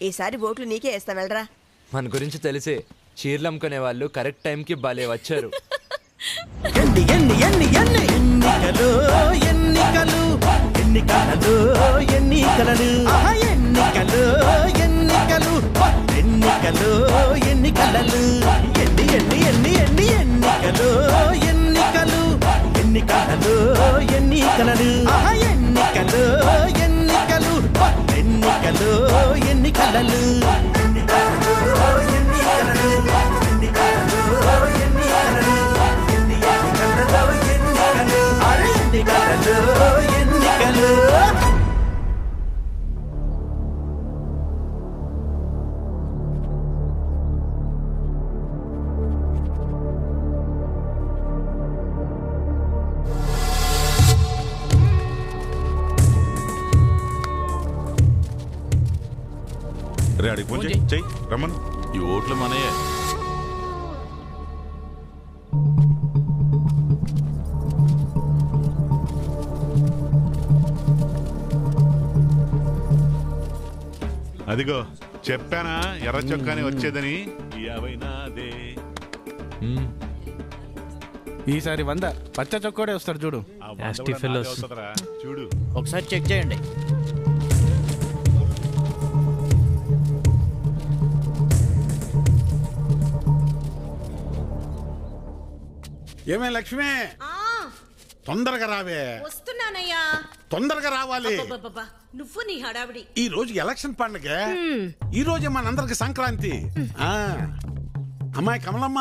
ఈసారి ఓట్లు నీకే వేస్తా, వెళ్ళరా.
మన గురించి తెలిసే చీరలు అమ్ముకునే వాళ్ళు కరెక్ట్ టైంకి భలే వచ్చారు.
ఎన్ని ఎన్ని ఎన్ని ఎన్ని ఎన్నికలు ఎన్నికలు ఎన్నికలు ఎన్నికలు ఎన్నికలు ఎన్నికలు ఎన్నికలు ఎన్నికలు ఎన్ని ఎన్ని ఎన్ని ఎన్ని ఎన్నికలు ఎన్నికలు ఎన్నికలు ఎన్నికలు ఎన్నికలు ఎన్నికలు ఎన్నికలు ఎన్నికలు
రే అడిగి ఫోన్ చెయ్యి చెయ్యి రమ్మను.
ఈ ఓట్లు మనయే.
అదిగో చెప్పానా ఎర్ర చొక్కాని వచ్చేదని.
ఈసారి 100 పచ్చ చొక్కోడే వస్తాడు చూడు.
చూడు
ఒకసారి చెక్ చేయండి.
ఏమే లక్ష్మి, తొందరగా రావే.
వస్తున్నానయ్యా.
తొందరగా రావాలి.
నువ్వు నీ హడావిడి.
ఈ రోజు ఎలక్షన్ పండుగ. ఈ రోజే మనందరికి సంక్రాంతి. ఆ అమ్మాయి కమలమ్మ,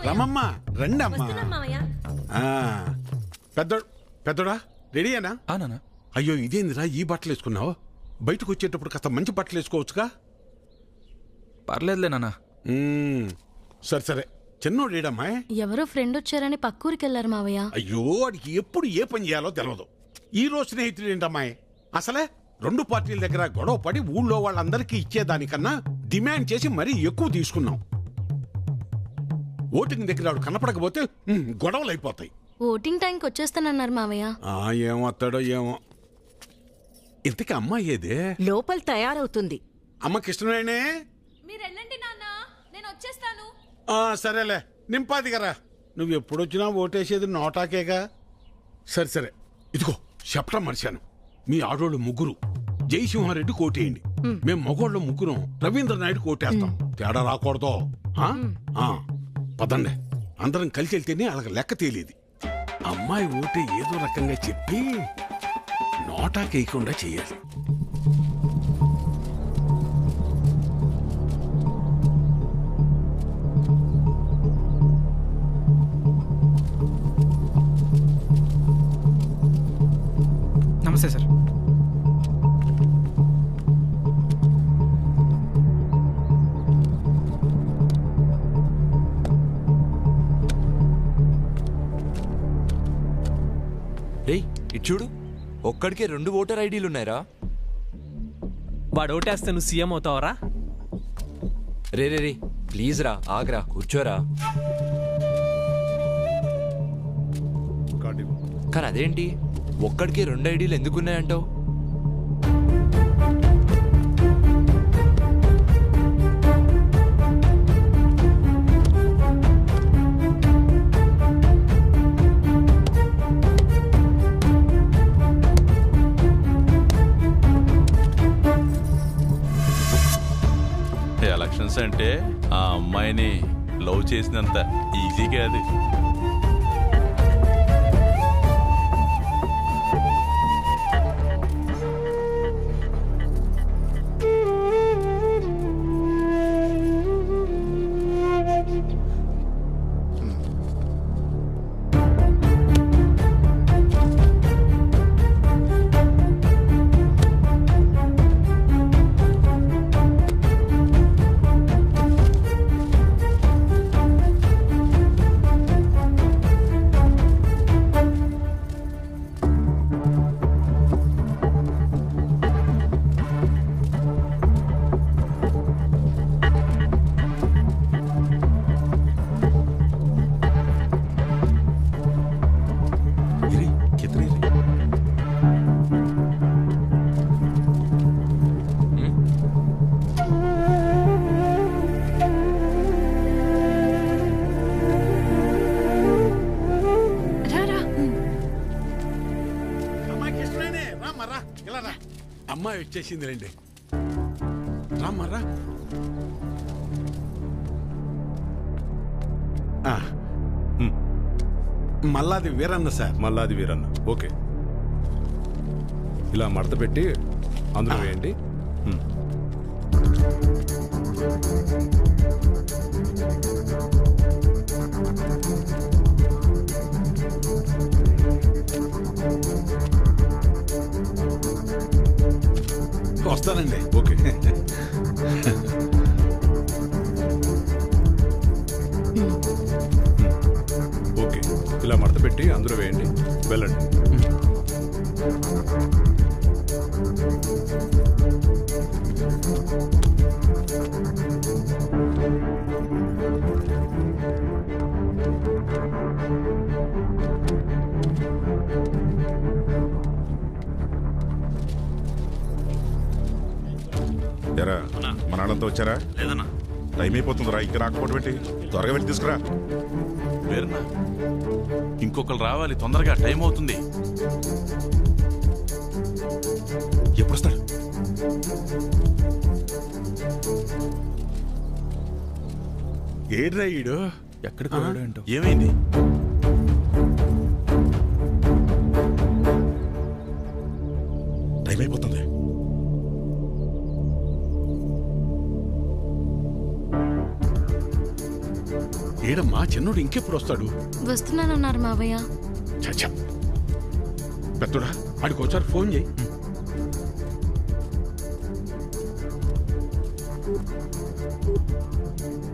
రమమ్మ, రండి అమ్మా. పెద్దోడా రెడీయేనా? అయ్యో ఇదేందిరా ఈ బట్టలు వేసుకున్నావు? బయటకు వచ్చేటప్పుడు కాస్త మంచి బట్టలు వేసుకోవచ్చుగా.
పర్లేదులే నాన్న.
సరే సరే. చిన్నోడేడమ్మాయి?
ఎవరో ఫ్రెండ్ వచ్చారని పక్కూరికి వెళ్ళారు మావయ్య.
అయ్యో వాడికి ఎప్పుడు ఏ పని చేయాలో తెలియదు. ఈ రోజు స్నేహితుడు ఏంటమ్మాయి? అసలే 2 పార్టీల దగ్గర గొడవ పడి ఊళ్ళో వాళ్ళందరికీ ఇచ్చేదానికన్నా డిమాండ్ చేసి మరీ ఎక్కువ తీసుకున్నాం. ఓటింగ్ దగ్గర వాడు కనపడకపోతే గొడవలు అయిపోతాయి.
ఓటింగ్ టైంకి వచ్చేస్తానన్నారు మావయ్య.
ఏమొస్తాడో ఏమో. ఇంతకీ అమ్మాయి ఏదే?
లోపల తయారవుతుంది.
అమ్మ కృష్ణవేణే,
మీరు వెళ్ళండి నాన్న, నేను వచ్చేస్తాను.
సరేలే నింపాది కదా. నువ్వు ఎప్పుడొచ్చినా ఓటేసేది నోటాకేగా. సరే సరే. ఇదిగో చెప్పడం మర్చాను. మీ ఆడోళ్ళు 3 జయసింహారెడ్డి కోటేయండి. మేము మగోళ్ళు 3 రవీంద్రనాయుడు కోటేస్తాం. తేడా రాకూడదు. పదండి, అందరం కలిసి వెళ్తేనే వాళ్ళకి లెక్క తేలేది. అమ్మాయి ఓటే ఏదో రకంగా చెప్పి నోటాకేయకుండా చెయ్యాలి.
నమస్తే సార్.
రేయ్ ఇటు చూడు, ఒక్కడికే 2 ఓటర్ ఐడీలు ఉన్నాయిరా.
వాడు ఓటేస్తే నువ్వు CM అవుతావరా?
Ray ray ray please రా, ఆగ్రా, కూర్చోరా. కానీ అదేంటి ఒక్కడికే 2 ఐడీలు ఎందుకున్నాయంటావు?
ఎలక్షన్స్ అంటే ఆ అమ్మాయిని లవ్ చేసినంత ఈజీగా అది.
అమ్మాయి వచ్చేసింది రండి. రామ్మరా. మల్లాది వీరన్న సార్.
మల్లాది వీరన్న. ఓకే, ఇలా మడత పెట్టి అందులో వేయండి.
వస్తానండి.
ఓకే. ఓకే, ఇలా మడత పెట్టి అందులో వేయండి. వెళ్ళండి.
వాళ్ళంతా వచ్చారా?
లేదన్నా.
టైం అయిపోతుందిరా, ఇంకా రాకపోవడం ఏంటి? త్వరగా వెళ్ళి తీసుకురా.
వేరునా ఇంకొకరు రావాలి, తొందరగా టైం అవుతుంది.
ఎప్పుడు వస్తాడు?
ఏడ్రా ఈడు
ఎక్కడికి వెళ్ళాడు ఏంటో.
ఏమైంది?
టైం అయిపోతుంది.
ఏడమ్మా చిన్నోడు ఇంకెప్పుడు వస్తాడు?
వస్తున్నానన్నారు మావయ్య.
చచ్చా పెద్దోడా, ఆడికి ఒకసారి ఫోన్ చేయి.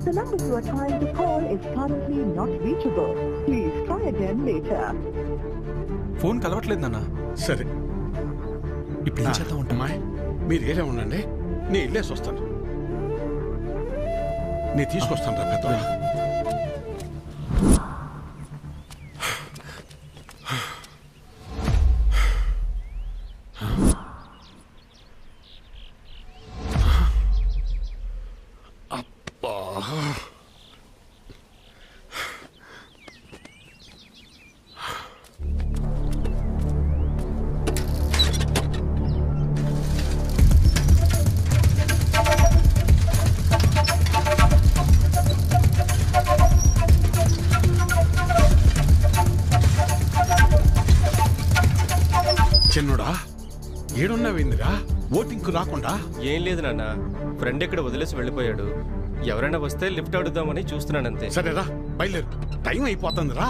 The number you are trying to call is currently not reachable. Please try again later.
Phone కలవట్లేదు నాన్న.
సరే
ఇప్పుడు ఏం చేద్దాం
ఉంటామా? మీరు ఏలే ఉండండి, నేను వెళ్ళేసి వస్తాను. నేను తీసుకొస్తాను రా పెద్దోడా. చిన్నోడా ఏడున్నావేందిరా? ఓటింగ్కు రాకుండా?
ఏం లేదు నాన్న, ఫ్రెండ్ ఇక్కడ వదిలేసి వెళ్ళిపోయాడు. ఎవరైనా వస్తే లిఫ్ట్ అడుగుదామని చూస్తున్నానంతే.
సరేరా, బయలుదేరు, టైం అయిపోతుంది రా.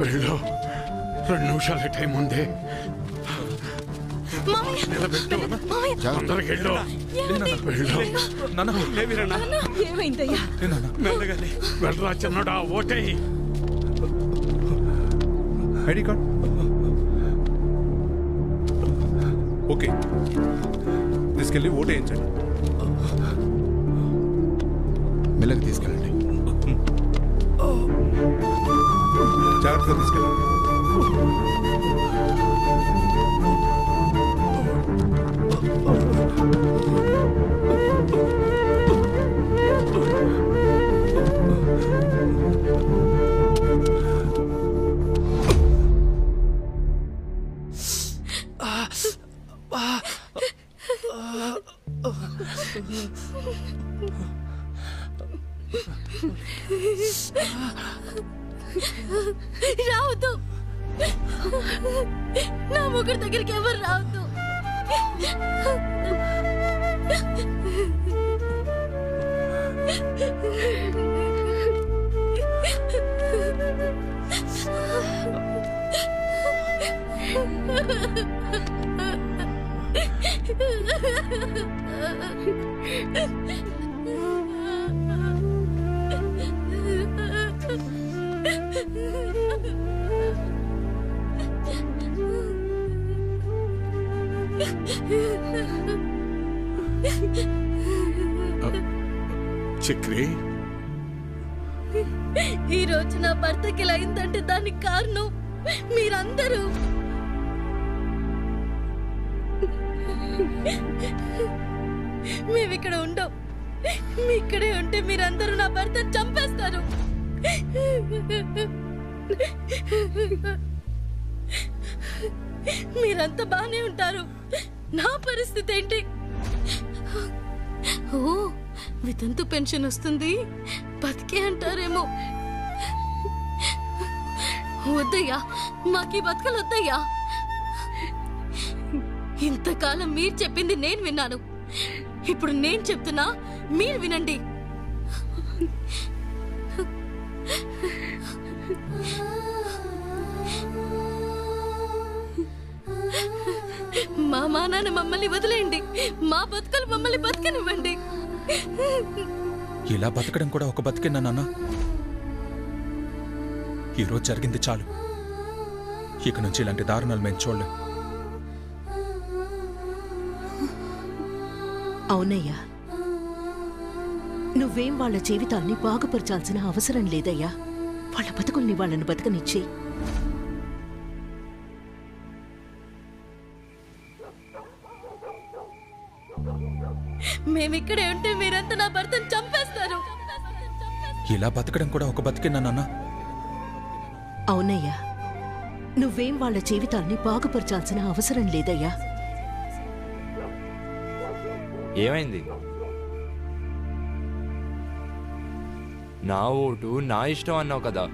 వెళ్ళు, 2 నిమిషాలే టైం ఉంది. నిలబెట్టు, తొందరగా వెళ్ళు.
ఏమైందయ్యా?
మెల్లగానే వెళ్ళరా చిన్నోడా, ఓటేయి.
ఐడి కార్డ్ ఓకే, తీసుకెళ్ళి ఓటేయించండి. మెల్లగా తీసుకెళ్ళండి, జాగ్రత్తగా తీసుకెళ్ళండి.
రావద్దు, నా ముగ్గురు దగ్గరికి ఎవరు రావద్దు.
చక్రి,
ఈ రోజు నా భర్తకి ఇలా అయిందంటే దానికి కారణం మీరందరూ. మేమిక్కడ ఉండం, మీ ఇక్కడే ఉంటే మీరందరూ నా భర్తను చంపేస్తారు. మీరంతా బానే ఉంటారు, నా పరిస్థితి ఏంటి? ఓ వితంతు పెన్షన్ వస్తుంది, బతికే అంటారేమో. వద్దయ్యా, మాకీ బతకలు వద్దయ్యా. ఇంతకాలం మీరు చెప్పింది నేను విన్నాను, ఇప్పుడు నేను చెప్తున్నా, మీరు వినండి. మా నాన్న మమ్మల్ని వదిలేయండి, మా బతుకలు మమ్మల్ని బతకనివ్వండి.
ఇలా బతకడం కూడా ఒక బతికేనా నాన్న? ఈరోజు జరిగింది చాలు, ఇక నుంచి ఇలాంటి దారుణాలు మేము చూడలేం.
అవునయ్యా, నువ్వేం వాళ్ళ జీవితాల్ని బాగుపరచాల్సిన అవసరం లేదయ్యా. వాళ్ళ బతుకుల్ని వాళ్ళని బతకనిచ్చి.
మేమిక్కడే ఉంటే మీరంతా నా భర్తను చంపేస్తారు.
ఇలా బతకడం కూడా ఒక బతికేనా నాన్న?
అవునయ్యా, నువ్వేం వాళ్ళ జీవితాల్ని బాగుపరచాల్సిన అవసరం లేదయ్యా.
ఏమైంది? నా ఓటు నా ఇష్టం అన్నావు కదా,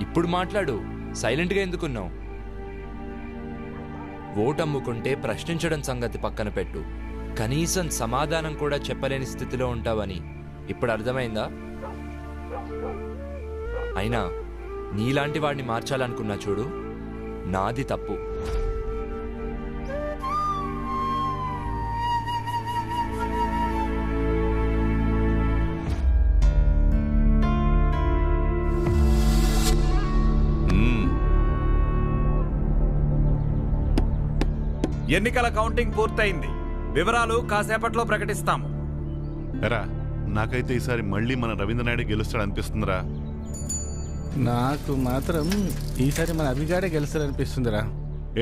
ఇప్పుడు మాట్లాడు. సైలెంట్గా ఎందుకున్నావు? ఓటు అమ్ముకుంటే ప్రశ్నించడం సంగతి పక్కన పెట్టు, కనీసం సమాధానం కూడా చెప్పలేని స్థితిలో ఉంటావని ఇప్పుడు అర్థమైందా? అయినా నీలాంటి వాడిని మార్చాలనుకున్నా చూడు, నాది తప్పు.
ఎన్నికల కౌంటింగ్ పూర్తయింది, వివరాలు కాసేపట్లో ప్రకటిస్తాము.
ఎరా, నాకైతే ఈసారి మళ్ళీ మన రవీంద్రనాయుడు గెలుస్తాడు అనిపిస్తుందిరా.
నాకు మాత్రం ఈసారి మన అభిగాడే గెలుస్తాడనిపిస్తుందిరా.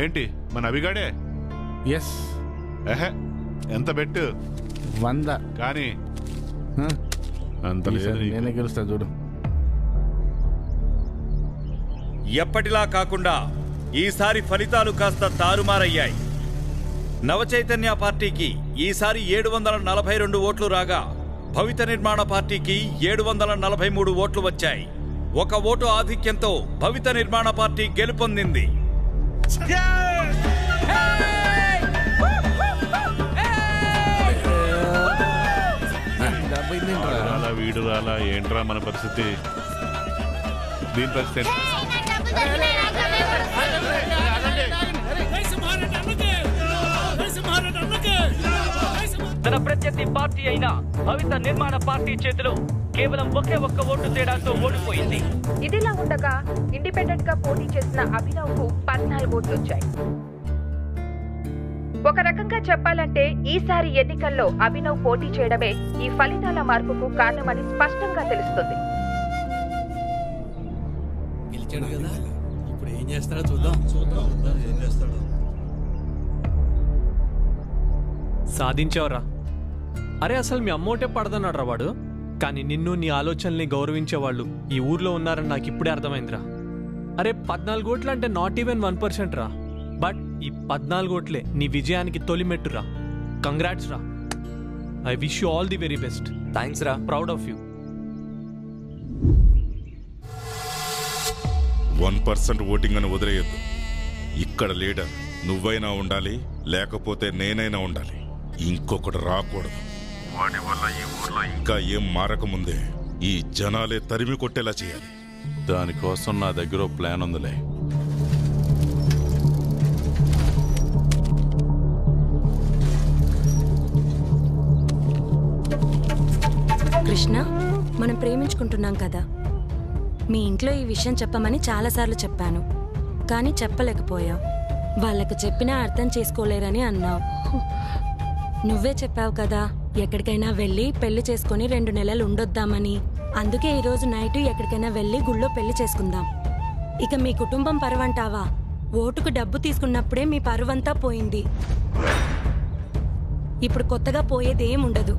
ఏంటి మన అభిగాడే?
ఎస్.
ఎహే, ఎంత బెట్టు?
100.
కానీ అంత
నేనే గెలుస్తాను చూడు.
ఎప్పటిలా కాకుండా ఈసారి ఫలితాలు కాస్త తారుమారయ్యాయి. నవచైతన్య పార్టీకి ఈసారి 742 ఓట్లు రాగా, భవిత నిర్మాణ పార్టీకి 743 ఓట్లు వచ్చాయి. ఒక ఓటు ఆధిక్యంతో భవిత నిర్మాణ పార్టీ గెలుపొందింది.
వీడు రాలా, ఏంట్రా మన పరిస్థితి? దీని పరిస్థితి
తన ప్రత్యర్థి పార్టీ అయిన భవిత నిర్మాణ పార్టీ చేతిలో కేవలం ఒకే ఒక్క ఓటు తేడాతో ఓడిపోయింది.
ఇదిలా ఉండగా ఇండిపెండెంట్ గా పోటీ చేసిన అభినవ్ కు 14 ఓట్లు వచ్చాయి. ఒక రకంగా చెప్పాలంటే ఈసారి ఎన్నికల్లో అభినవ్ పోటీ చేయడమే ఈ ఫలితాల మార్పుకు కారణమని స్పష్టంగా తెలుస్తుంది.
ఇప్పుడు ఏం చేస్తాడో చూద్దాం.
సాధించావురా. అరే, అసలు మీ అమ్మోటే పడదన్నాడు రా వాడు. కానీ నిన్ను, నీ ఆలోచనల్ని గౌరవించేవాళ్ళు ఈ ఊర్లో ఉన్నారని నాకు ఇప్పుడే అర్థమైందిరా. అరే, 14 ఓట్లు అంటే నాట్ ఈవెన్ 1% రా. బట్ ఈ 14 ఓట్లే నీ విజయానికి తొలిమెట్టురా. కంగ్రాట్స్ రా. I wish you all the very best.
Thanks రా.
Proud of you.
1% ఓటింగ్ అని వదిలేయద్దు. ఇక్కడ లీడర్ నువ్వైనా ఉండాలి, లేకపోతే నేనైనా ఉండాలి. ఇంకొకటి రాకూడదు. వాడి వల్ల ఈ ఊర్లో ఇంకా ఏం మారకముందే ఈ జనాలే తరిమి కొట్టేలా చేయాలి.
దానికోసం నా దగ్గర ప్లాన్ ఉందిలే.
కృష్ణ, మనం ప్రేమించుకుంటున్నాం కదా. మీ ఇంట్లో ఈ విషయం చెప్పమని చాలాసార్లు చెప్పాను, కానీ చెప్పలేకపోయావు. వాళ్ళకు చెప్పినా అర్థం చేసుకోలేరని అన్నావు. నువ్వే చెప్పావు కదా, ఎక్కడికైనా వెళ్ళి పెళ్లి చేసుకుని 2 నెలలు ఉండొద్దామని. అందుకే ఈరోజు నైట్ ఎక్కడికైనా వెళ్ళి గుళ్ళో పెళ్లి చేసుకుందాం. ఇక మీ కుటుంబం పరువంటావా? ఓటుకు డబ్బు తీసుకున్నప్పుడే మీ పరువంతా పోయింది. ఇప్పుడు కొత్తగా పోయేదేముండదు.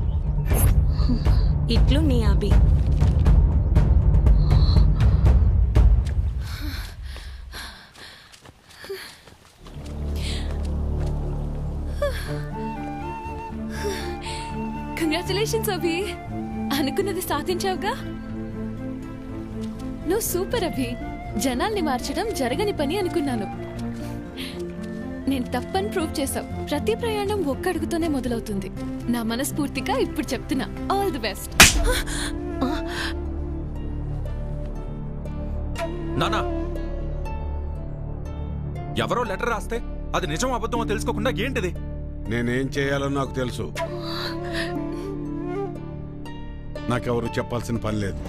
ఇట్లు నీ అభి.
కంగ్రాచులేషన్స్.
కంగ్రాచులేషన్స్ అభి, అనుకున్నది సాధించావుగా. నువ్వు సూపర్ అభి. జనాల్ని మార్చడం జరగని పని అనుకున్నాను. నేను తప్పని ప్రూవ్ చేశావు. ప్రతి ప్రయాణం ఒక్క అడుగుతోనే మొదలవుతుంది. నా మనస్ఫూర్తిగా ఇప్పుడు చెప్తున్నా, ఆల్ ది బెస్ట్.
నానా, ఎవరో లెటర్ రాస్తే అది నిజం అబద్ధమో తెలుసుకోకుండా ఏంటిది?
నేనేం చేయాలో నాకు తెలుసు. నాకెవరు చెప్పాల్సిన పని లేదు.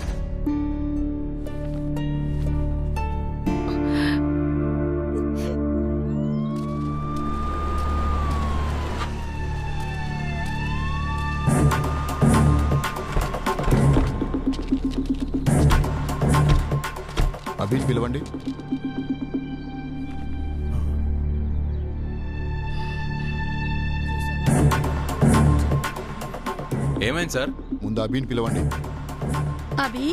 అభిని పిలవండి.
ఏమైంది సార్?
ముందు అభిని పిలవండి.
అభి,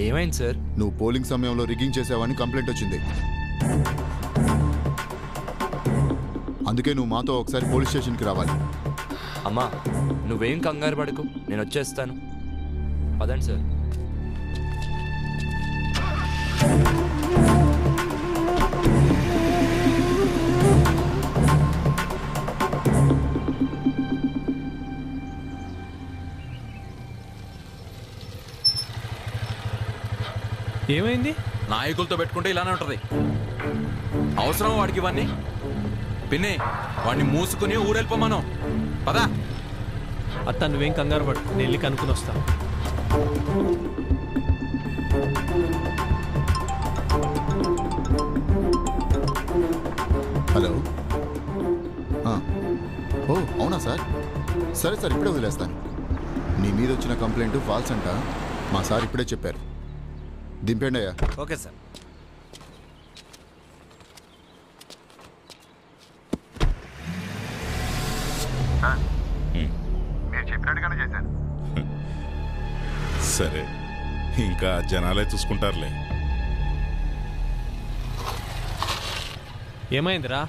ఏమైంది సార్?
నువ్వు పోలింగ్ సమయంలో రిగ్గింగ్ చేసావని కంప్లైంట్ వచ్చింది. అందుకే నువ్వు మాతో ఒకసారి పోలీస్ స్టేషన్కి రావాలి.
అమ్మా, నువ్వేం కంగారు పడకు, నేను వచ్చేస్తాను. పదండి సార్.
ఏమైంది?
నాయకులతో పెట్టుకుంటే ఇలానే ఉంటది. అవసరం వాడికి ఇవన్నీ? పిన్ని, వాడిని మూసుకుని ఊరెళ్ళిపోమాను. పదా.
అత్త, నువ్వేం కంగారు పడు, నేను వెళ్ళి కనుక్కుని వస్తాను.
హలో. ఓ అవునా సార్? సరే సార్, ఇప్పుడే వదిలేస్తాను. నీ మీద వచ్చిన కంప్లైంట్ ఫాల్స్ అంట. మా సార్ ఇప్పుడే చెప్పారు. దింపండి అయ్యా.
Okay sir.
మీరు చెప్పినట్టుగానే చేశాను. సరే, ఇంకా జనాలే చూసుకుంటారులే.
ఏమైందిరా?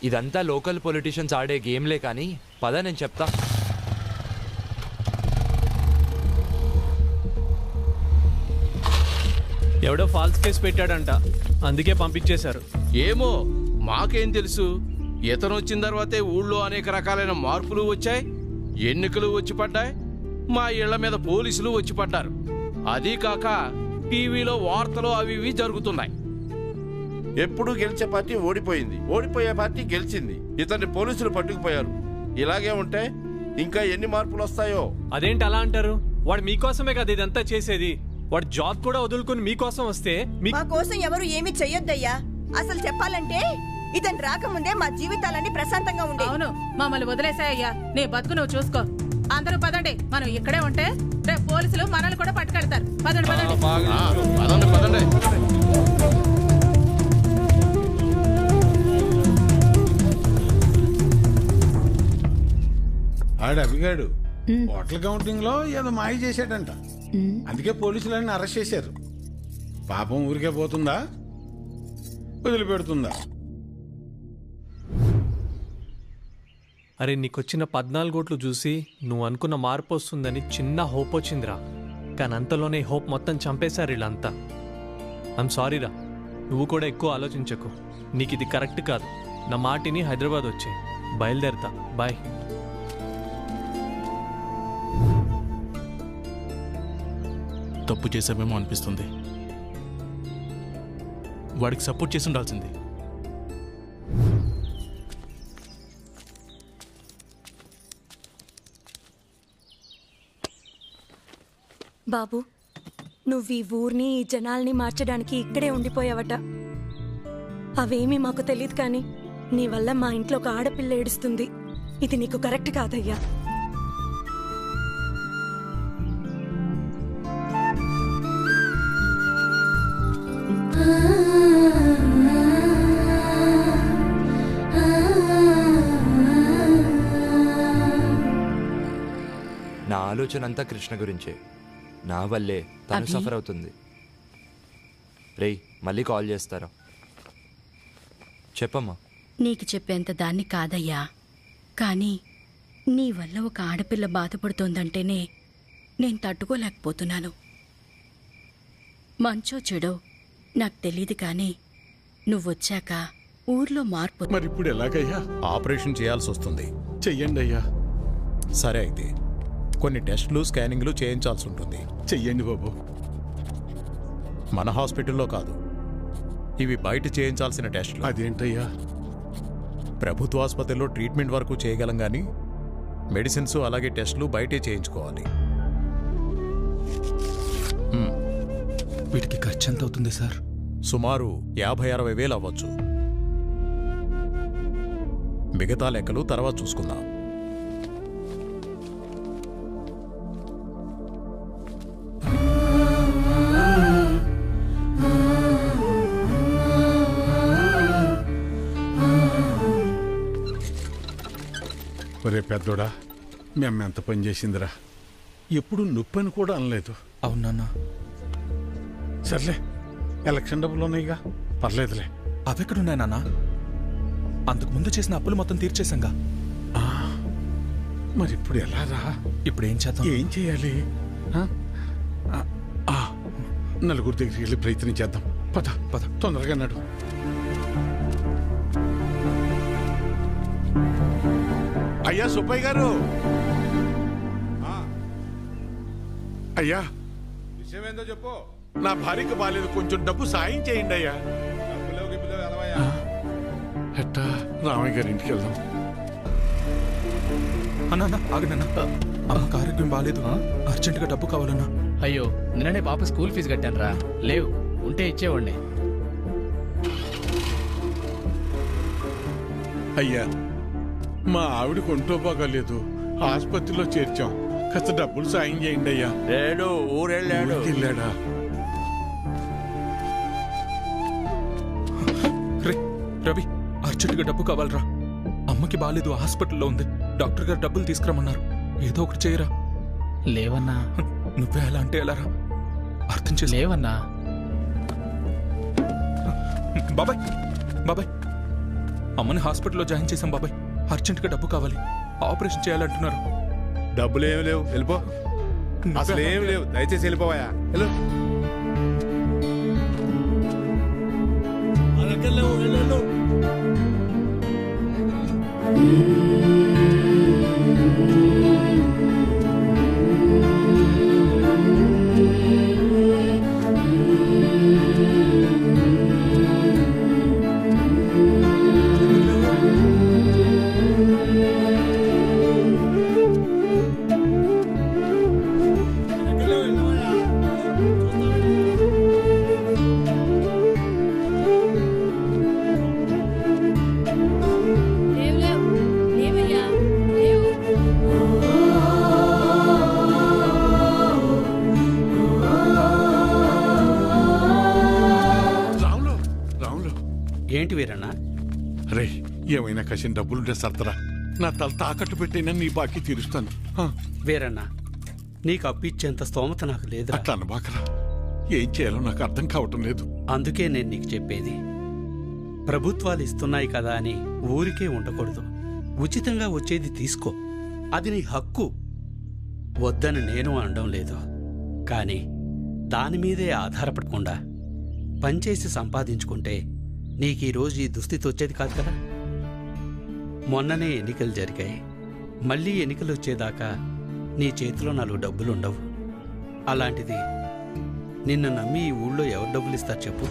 ఇదంతా లోకల్ పొలిటీషియన్స్ ఆడే గేమ్లే కానీ పద, నేను చెప్తా.
ఎవడో ఫాల్స్ కేసు పెట్టాడంట, అందుకే పంపించేశారు.
ఏమో, మాకేం తెలుసు. ఇతను వచ్చిన తర్వాతే ఊళ్ళో అనేక రకాలైన మార్పులు వచ్చాయి, ఎన్నికలు వచ్చి పడ్డాయి, మా ఇళ్ల మీద పోలీసులు వచ్చి పడ్డారు. అదీ కాక టీవీలో వార్తలు అవి ఇవి జరుగుతున్నాయి.
ఎప్పుడు గెలిచే పార్టీ ఓడిపోయింది, ఓడిపోయే పార్టీ గెలిచింది. ఇతన్ని పోలీసులు పట్టుకుపోయారు. ఇలాగే ఉంటే ఇంకా ఎన్ని మార్పులు వస్తాయో.
అదేంటి అలా అంటారు? వాడు మీకోసమే కదా ఇదంతా చేసేది. వాడు జాబ్ కూడా వదులుకుని మీకోసం వస్తే
మా కోసం ఎవరు ఏమీ చెయ్యొద్దయ్యా. అసలు చెప్పాలంటే ఇతను రాకముందే మా జీవితాలన్నీ ప్రశాంతంగా ఉండే.
అవును, మమ్మల్ని వదిలేసాయ్యా. నీ బతుకు నువ్వు చూసుకో. అందరూ పదండి, మనం ఇక్కడే ఉంటే రేపు పోలీసులు మనల్ని కూడా పట్టుకెళ్తారు. పదండి పదండి.
పదండి పదండి.
ఆడు అభిగాడు హోటల్ కౌంటింగ్ లో ఏదో మాయ చేశాడంట. అందుకే పోలీసులన్నీ అరెస్ట్ చేశారు. పాపం ఊరికే పోతుందా, వదిలిపెడుతుందా?
అరే, నీకొచ్చిన 14 ఓట్లు చూసి నువ్వు అనుకున్న మార్పు వస్తుందని చిన్న హోప్ వచ్చిందిరా. కానీ అంతలోనే హోప్ మొత్తం చంపేశారు వీళ్ళంతా. ఐమ్ సారీరా, నువ్వు కూడా ఎక్కువ ఆలోచించకు. నీకు ఇది కరెక్ట్ కాదు. నా మాటిని హైదరాబాద్ వచ్చే బయలుదేరతా. బాయ్.
తప్పు చేసామేమో అనిపిస్తుంది. వాడికి సపోర్ట్ చేసి ఉండాల్సింది.
బాబు, నువ్వు ఈ ఊరిని ఈ జనాల్ని మార్చడానికి ఇక్కడే ఉండిపోయావట. అవేమీ మాకు తెలియదు, కానీ నీ వల్ల మా ఇంట్లో ఒక ఆడపిల్ల ఏడుస్తుంది. ఇది నీకు కరెక్ట్ కాదయ్యా.
నా ఆలోచన అంతా కృష్ణ గురించే. నా వల్లే తను
అభి?
సఫర్ అవుతుంది. రేయ్, మళ్ళీ కాల్ చేస్తారా? చెప్పమ్మా.
నీకు చెప్పేంత దాన్ని కాదయ్యా.
కానీ నీ వల్ల ఒక ఆడపిల్ల బాధపడుతోందంటేనే నేను తట్టుకోలేకపోతున్నాను. మంచో చెడో నాకు తెలీదు, కానీ నువ్వొచ్చాక ఊర్లో మార్పు.
మరి ఇప్పుడు ఎలాగయ్యా?
ఆపరేషన్ చేయాల్సి వస్తుంది.
చెయ్యండి అయ్యా.
సరే అయితే కొన్ని టెస్టులు స్కానింగ్లు చేయించాల్సి ఉంటుంది.
చెయ్యండి బాబు.
మన హాస్పిటల్లో కాదు, ఇవి బయట చేయించాల్సిన టెస్టులు.
అదేంటయ్యా?
ప్రభుత్వ ఆసుపత్రిలో ట్రీట్మెంట్ వరకు చేయగలం, కానీ మెడిసిన్స్ అలాగే టెస్టులు బయటే చేయించుకోవాలి.
వీటికి ఖర్చు ఎంత అవుతుంది సార్?
సుమారు 50-60 వేలు అవ్వచ్చు. మిగతా లెక్కలు తర్వాత చూసుకుందాం.
ఒరే పెద్దోడా, మేము ఎంత పని చేసిందిరా. ఎప్పుడు నొప్పని కూడా అనలేదు.
అవునన్నా.
సర్లే, ఎలక్షన్ డబ్బులు ఉన్నాయిగా, పర్లేదులే.
అవెక్కడున్నాయి నాన్న? అంతకు ముందు చేసిన అప్పులు మొత్తం తీర్చేశాంగా.
మరి ఇప్పుడు ఎలా రా?
ఇప్పుడు ఏం చేద్దాం?
ఏం చేయాలి? నలుగురు దగ్గరికి వెళ్ళి ప్రయత్నం చేద్దాం. పద పద, తొందరగా నడు. అయ్యా సుబ్బయ్య గారు, అయ్యా
విషయం ఏందో చెప్పు.
నా భార్యకి బాలేదు, కొంచెం డబ్బు సాయం చేయండి అయ్యా. ఎట్టా రామయ్య గారి ఇంటికి వెళ్దాం.
అన్నా ఆగనన్నా, అమ్మకి ఆరోగ్యం బాగాలేదు, అర్జెంటుగా డబ్బు కావాలన్నా.
అయ్యో, నిన్ననే పాప స్కూల్ ఫీజు కట్టాను రా. లేవు, ఉంటే ఇచ్చేవాడిని.
అయ్యా, మా ఆవిడకి ఒంటో బాగాలేదు, ఆసుపత్రిలో చేర్చాం, కాస్త డబ్బులు సాయం చేయండి అయ్యా.
లేడు, ఊరెళ్ళాడు.
వెళ్ళాడా?
రవి, అర్జెంటుగా డబ్బు కావాలరా. అమ్మకి బాగాలేదు, హాస్పిటల్లో ఉంది. డాక్టర్ గారు డబ్బులు తీసుకురమ్మన్నారు. ఏదో ఒకటి చేయరా.
లేవన్నా.
నువ్వే అలా అంటే ఎలారా? అర్థం చేసి.
లేవన్నా.
బాబాయ్ బాబాయ్, అమ్మని హాస్పిటల్లో జాయిన్ చేశాం బాబాయ్. అర్జెంటుగా డబ్బు కావాలి, ఆపరేషన్ చేయాలంటున్నారు.
డబ్బులు ఏమి లేవు, వెళ్ళిపో. అసలు ఏమి లేవు, దయచేసి వెళ్ళిపోవాయా. వెళ్ళు.
ఏంటి వీరన్నా?
రే, ఏమైనా కసిన డబ్బులుంటే సర్దరా. నా తల తాకట్టు పెట్టైనా నీ బాకీ తీరుస్తాను.
వీరన్నా, నీకు అప్పిచ్చేంత స్తోమత నాకు లేదు.
అట్లా అనబాకరా. ఏం చేయాలో నాకు అర్థం కావటం లేదు.
అందుకే నేను నీకు చెప్పేది, ప్రభుత్వాలు ఇస్తున్నాయి కదా అని ఊరికే ఉండకూడదు. ఉచితంగా వచ్చేది తీసుకో, అది నీ హక్కు. వద్దని నేను అనడం లేదు, కానీ దానిమీదే ఆధారపడకుండా పనిచేసి సంపాదించుకుంటే నీకు ఈరోజు ఈ దుస్థితి వచ్చేది కాదు కదా. మొన్ననే ఎన్నికలు జరిగాయి, మళ్ళీ ఎన్నికలు వచ్చేదాకా నీ చేతిలో 4 డబ్బులుండవు. అలాంటిది నిన్ను నమ్మి ఈ ఊళ్ళో ఎవరు డబ్బులు ఇస్తారు చెప్పు?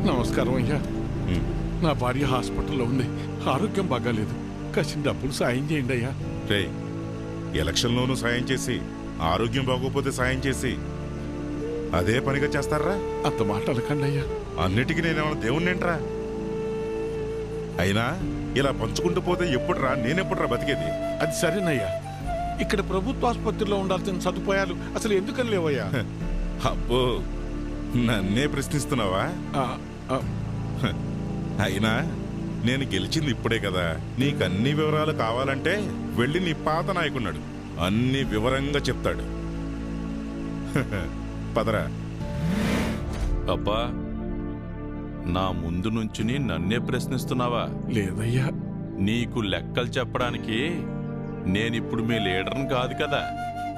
నమస్కారం అయ్యా. నా భార్య హాస్పిటల్లో ఉంది, ఆరోగ్యం బాగాలేదు, కాసిన డబ్బులు సాయం చేయండి అయ్యా.
రే, ఎలక్షన్లోనూ సాయం చేసి ఆరోగ్యం బాగోపోతే సాయం చేసి అదే పనిగా చేస్తారా?
అంత మాట అనకండి అయ్యా.
అన్నిటికీ నేనేమన్నా దేవుణ్ణేంట్రా? అయినా ఇలా పంచుకుంటూ పోతే ఎప్పుడురా, నేనెప్పుడురా బతికేది?
అది సరేనయ్యా, ఇక్కడ ప్రభుత్వ ఆసుపత్రిలో ఉండాల్సిన సదుపాయాలు అసలు ఎందుకని లేవయ్యా?
అబ్బో, నన్నే ప్రశ్నిస్తున్నావా? అయినా నేను గెలిచింది ఇప్పుడే కదా. నీకన్ని వివరాలు కావాలంటే వెళ్ళి నీ పాత నాయకున్నాడు, అన్ని వివరంగా చెప్తాడు. పదరా.
అబ్బా, నా ముందు నుంచుని నన్నే ప్రశ్నిస్తున్నావా?
లేదయ్యా.
నీకు లెక్కలు చెప్పడానికి నేనిప్పుడు మీ లీడర్ని కాదు కదా.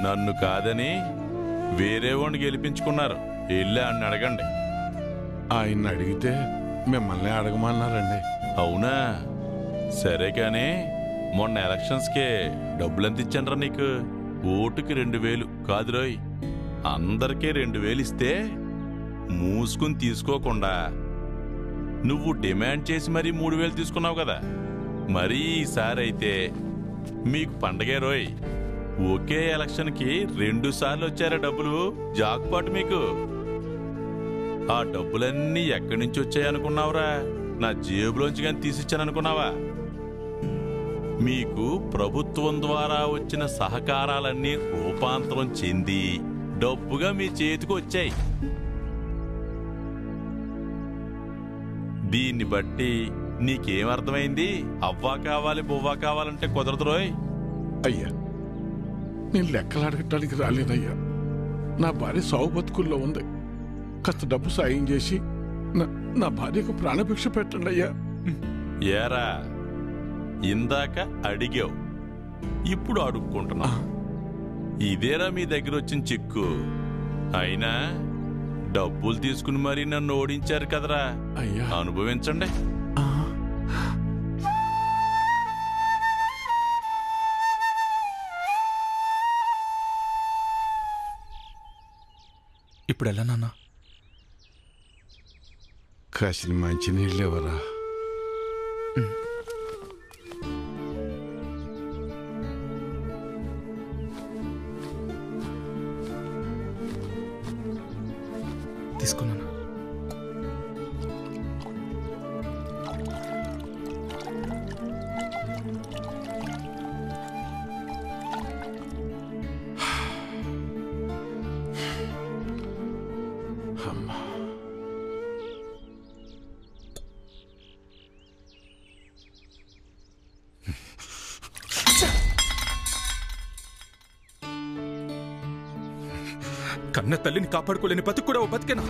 నన్ను కాదని వేరే వాడిని గెలిపించుకున్నారు. వెళ్ళి అని అడగండి.
ఆయన్ని అడిగితే మిమ్మల్ని అడగమన్నారండి.
అవునా? సరే కానీ మొన్న ఎలక్షన్స్కే డబ్బులెంత ఇచ్చానరా నీకు? ఓటుకి 2000 కాదురోయ్, అందరికీ 2000 ఇస్తే మూసుకుని తీసుకోకుండా నువ్వు డిమాండ్ చేసి మరీ 3000 తీసుకున్నావు కదా. మరీ ఈసారి అయితే మీకు పండగే రోయ్. ఒకే ఎలక్షన్కి 2 సార్లు వచ్చారా డబ్బులు? జాక్పాట్ మీకు. ఆ డబ్బులన్నీ ఎక్కడి నుంచి వచ్చాయనుకున్నావురా? నా జేబులోంచి కానీ తీసిచ్చాననుకున్నావా? మీకు ప్రభుత్వం ద్వారా వచ్చిన సహకారాలన్నీ రూపాంతరం చెంది డబ్బుగా మీ చేతికి వచ్చాయి. దీన్ని బట్టి నీకేమర్థమైంది? అవ్వా కావాలి బువ్వా కావాలంటే కుదరదు రోయ్.
అయ్యా, నేను లెక్కలు అడగటానికి రాలేదయ్యా. నా భార్య సాగు బతుకుల్లో ఉంది. కాస్త డబ్బు సాయం చేసి నా భార్యకు ప్రాణభిక్ష పెట్టండి అయ్యా.
ఏరా, ఇందాక అడిగావు, ఇప్పుడు అడుక్కుంటున్నా. ఇదేరా మీ దగ్గర వచ్చిన చిక్కు. అయినా డబ్బులు తీసుకుని మరీ నన్ను ఓడించారు కదరా.
అయ్యా,
అనుభవించండి.
ఇప్పుడు ఎలా నాన్న?
కాసిన మంచి నీళ్ళు ఎవరా?
తీసుకున్నాను. కన్న తల్లిని కాపాడుకోలేని బతుకు కూడా ఓ బతికేనా?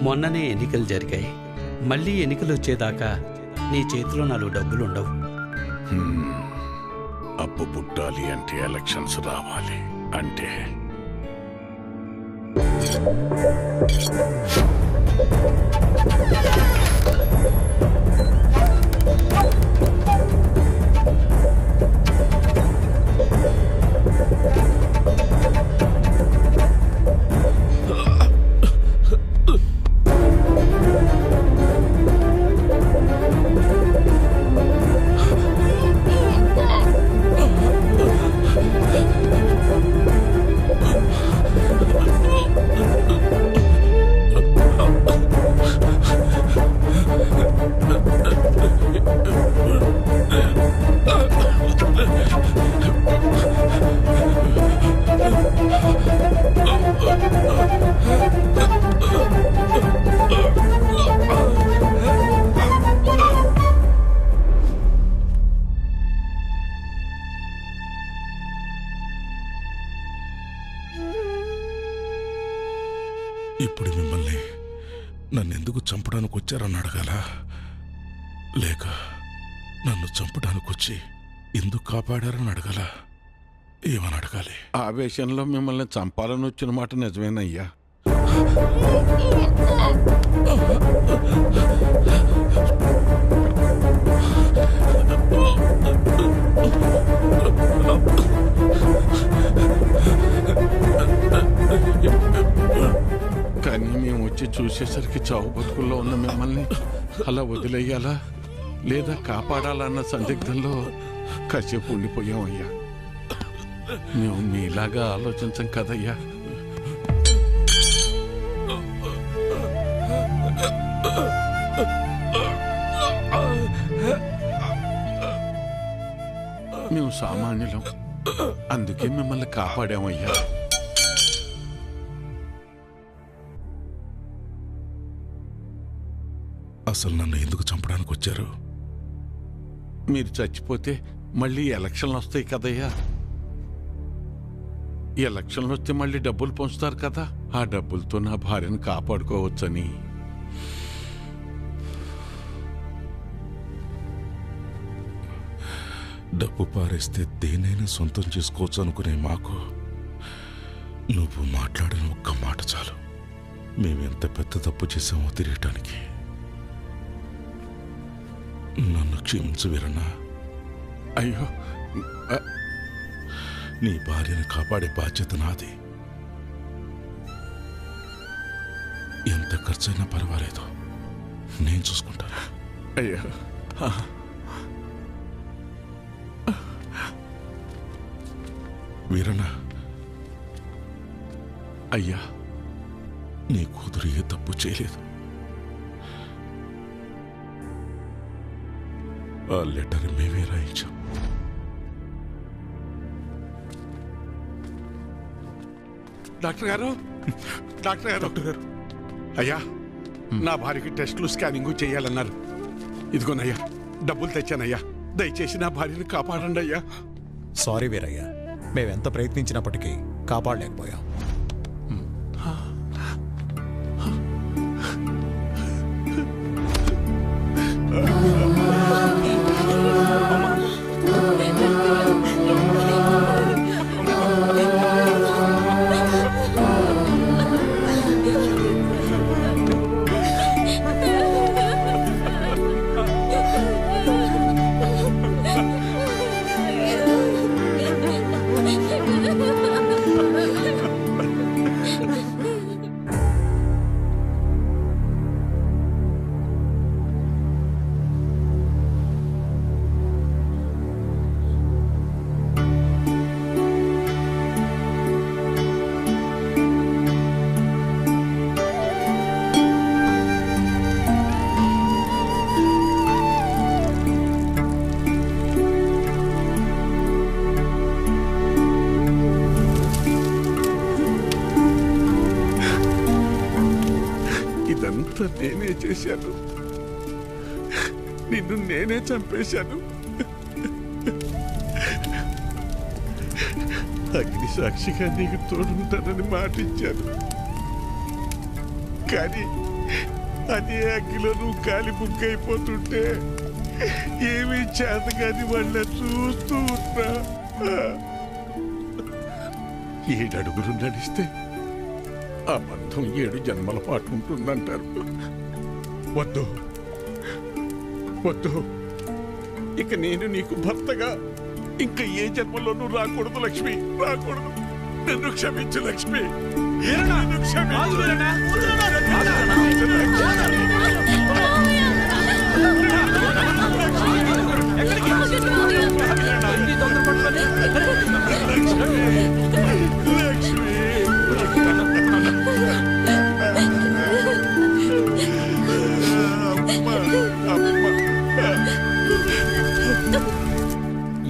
మొన్ననే ఎన్నికలు జరిగాయి. మళ్ళీ ఎన్నికలు వచ్చేదాకా నీ చేతిలో 4 డబ్బులు ఉండవు.
అప్పు పుట్టాలి అంటే ఎలక్షన్స్ రావాలి అంటే
ఇప్పుడు మిమ్మల్ని నన్నెందుకు చంపడానికి వచ్చారని అడగాల, లేక నన్ను చంపడానికి వచ్చి ఎందుకు కాపాడారని అడగాల? ఏమని అడగాలి?
ఆవేశంలో మిమ్మల్ని చంపాలని వచ్చిన మాట నిజమేనయ్యా. కానీ మేము వచ్చి చూసేసరికి చావు బతుకుల్లో ఉన్న మిమ్మల్ని అలా వదిలేయాలా లేదా కాపాడాలన్న సందిగ్ధంలో కాసేపు ఉండిపోయామయ్యా. మేము మీలాగా ఆలోచించం కదయ్యా. మేము సామాన్యులం, అందుకే మిమ్మల్ని కాపాడామయ్యా.
అసలు నన్ను ఎందుకు చంపడానికి వచ్చారు?
మీరు చచ్చిపోతే మళ్ళీ ఎలక్షన్లు వస్తాయి కదయ్యా. ఎలక్షన్లు వస్తే మళ్ళీ డబ్బులు పంచుతారు కదా, ఆ డబ్బులతో నా భార్యను కాపాడుకోవచ్చని.
డబ్బు పారేస్తే దేనైనా సొంతం చేసుకోవచ్చు అనుకునే మాకు నువ్వు మాట్లాడిన ఒక్క మాట చాలు మేమెంత పెద్ద తప్పు చేసామో తెలియటానికి. నన్ను క్షమించు వీరన్నా.
అయ్యో,
నీ భార్యను కాపాడే బాధ్యత నాది. ఎంత ఖర్చైనా పర్వాలేదు, నేను చూసుకుంటాను.
అయ్యో,
వీరన్నా.
అయ్యా,
నీ కూతురు ఏ తప్పు చేయలేదు. ఆ లెటర్ మేమే రాయించాం.
డాక్టర్ గారు, డాక్టర్ గారు, అయ్యా, నా భార్యకి టెస్టులు స్కానింగ్ చేయాలన్నారు. ఇదిగోనయ్యా, డబ్బులు తెచ్చానయ్యా. దయచేసి నా భార్యను కాపాడండి అయ్యా.
సారీ వీరయ్య, మేమెంత ప్రయత్నించినప్పటికీ కాపాడలేకపోయాం.
ఇదంతా నేనే చేశాను, నిన్ను నేనే చంపేశాను. అగ్ని సాక్షిగా నీకు తోడుంటానని మాటిచ్చాను, కానీ అదే అగ్గిలో నువ్వు కాలి బుగ్గైపోతుంటే ఏమీ చేత కాని వాళ్ళ చూస్తూ ఉన్నా. 7 అడుగులు నడిస్తే ఆ బంధం 7 జన్మల పాటు ఉంటుందంటారు. వద్దు వద్దు, ఇక నేను నీకు భర్తగా ఇంకా ఏ జన్మలోనూ రాకూడదు లక్ష్మి, రాకూడదు. నన్ను క్షమించు లక్ష్మి, నన్ను క్షమించు.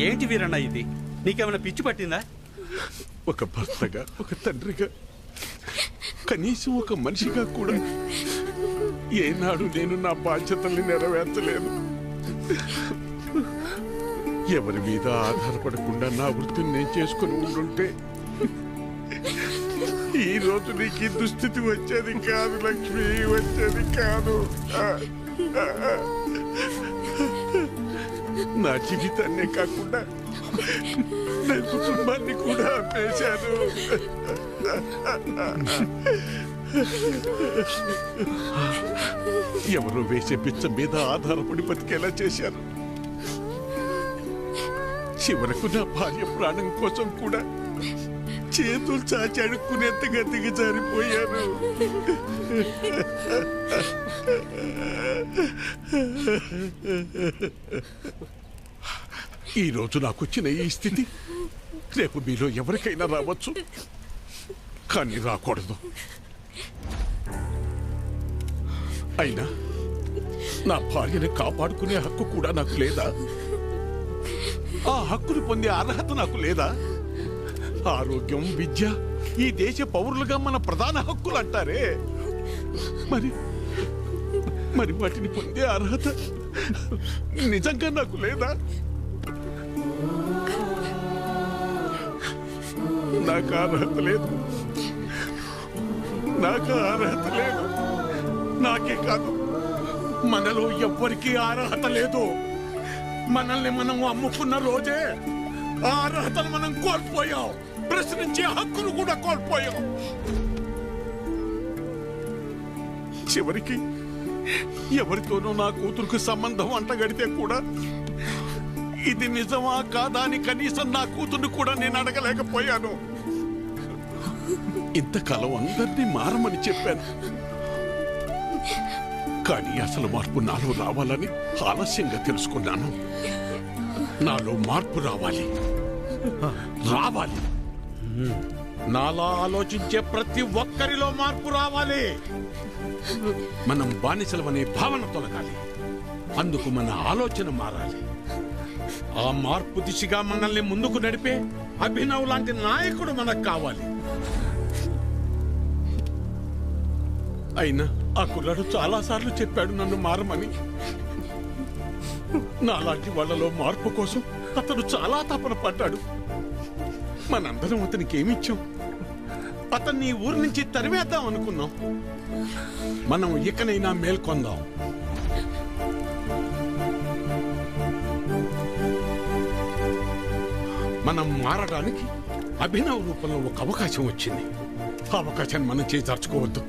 ఏంటి వీరన్న ఇది? నీకేమైనా పిచ్చి పట్టిందా?
ఒక భర్తగా, ఒక తండ్రిగా, కనీసం ఒక మనిషిగా కూడా ఏనాడు నేను నా బాధ్యతల్ని నెరవేర్చలేదు. ఎవరి మీద ఆధారపడకుండా నా వృత్తిని నేను చేసుకుని ఉండుంటే ఈ రోజు నీకు ఈ దుస్థితి వచ్చేది కాదు లక్ష్మి, వచ్చేది కాదు. నా జీవితాన్నే కాకుండా నా కుటుంబాన్ని కూడా ఆపేశాను. ఎవరో వేసే పిచ్చ మీద ఆధారపడి బతికేలా చేశారు. చివరకు నా భార్య ప్రాణం కోసం కూడా చేతులు చాచి అడుక్కునేంతగా దిగజారిపోయాను. ఈరోజు నాకొచ్చిన ఈ స్థితి రేపు మీలో ఎవరికైనా రావచ్చు, కానీ రాకూడదు. అయినా నా భార్యని కాపాడుకునే హక్కు కూడా నాకు లేదా? ఆ హక్కును పొందే అర్హత నాకు లేదా? ఆరోగ్యం, విద్య ఈ దేశ పౌరులుగా మన ప్రధాన హక్కులు అంటారే. మరి వాటిని పొందే అర్హత నిజంగా నాకు లేదా? నాకు అర్హత లేదు. నాకు అర్హత లేదు. నాకే కాదు, మనలో ఎవ్వరికీ అర్హత లేదు. మనల్ని మనం అమ్ముకున్న రోజే ఆ అర్హతను మనం కోల్పోయాం. ప్రశ్నించే హక్కును కూడా కోల్పోయాం. చివరికి ఎవరితోనూ నా కూతురుకు సంబంధం అంటగడితే కూడా ఇది నిజమా కాదా అని కనీసం నా కూతుర్ని కూడా నేను అడగలేకపోయాను. ఇంతకాలం అందరినీ మారమని చెప్పాను, కానీ అసలు మార్పు నాలో రావాలని ఆలస్యంగా తెలుసుకున్నాను. నాలో మార్పు రావాలి. నాలా ఆలోచించే ప్రతి ఒక్కరిలో మార్పు రావాలి. మనం బానిసలమనే భావన తొలగాలి. అందుకు మన ఆలోచన మారాలి. ఆ మార్పు దిశగా మనల్ని ముందుకు నడిపే అభినవ్ లాంటి నాయకుడు మనకు కావాలి. అయినా ఆ కుర్రాడు చాలాసార్లు చెప్పాడు నన్ను మారమని. నాలాంటి వాళ్ళలో మార్పు కోసం అతడు చాలా తపన పడ్డాడు. మనందరం అతనికి ఏమిచ్చాం? అతన్ని ఊరి నుంచి తరివేద్దాం అనుకున్నాం. మనం ఇకనైనా మేల్కొందాం. మనం మారడానికి అభినవ్ రూపంలో ఒక అవకాశం వచ్చింది. ఆ అవకాశాన్ని మనం చేజార్చుకోవద్దు.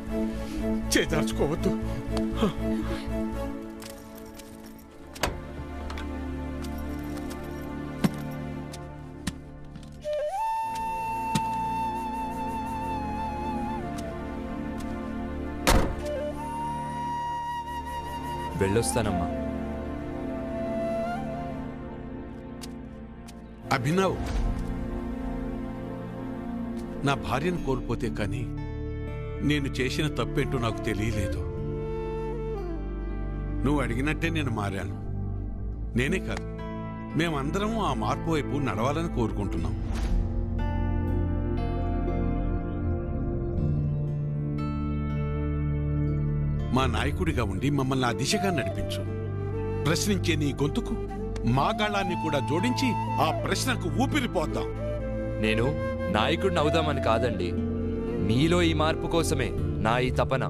వెళ్ళొస్తానమ్మా.
అభినవ్, నా భార్యను కోల్పోతే కానీ నేను చేసిన తప్పేంటో నాకు తెలియలేదు. నువ్వు అడిగినట్టే నేను మారాను. నేనే కాదు, మేమందరం ఆ మార్పు వైపు నడవాలని కోరుకుంటున్నాం. మా నాయకుడిగా ఉండి మమ్మల్ని ఆ దిశగా నడిపించు. ప్రశ్నించే నీ గొంతుకు మా గాళాన్ని కూడా జోడించి ఆ ప్రశ్నకు ఊపిరిపోద్దాం.
నేను నాయకుడిని అవుదామని కాదండి, మీలో ఈ మార్పు కోసమే నా ఈ తపన.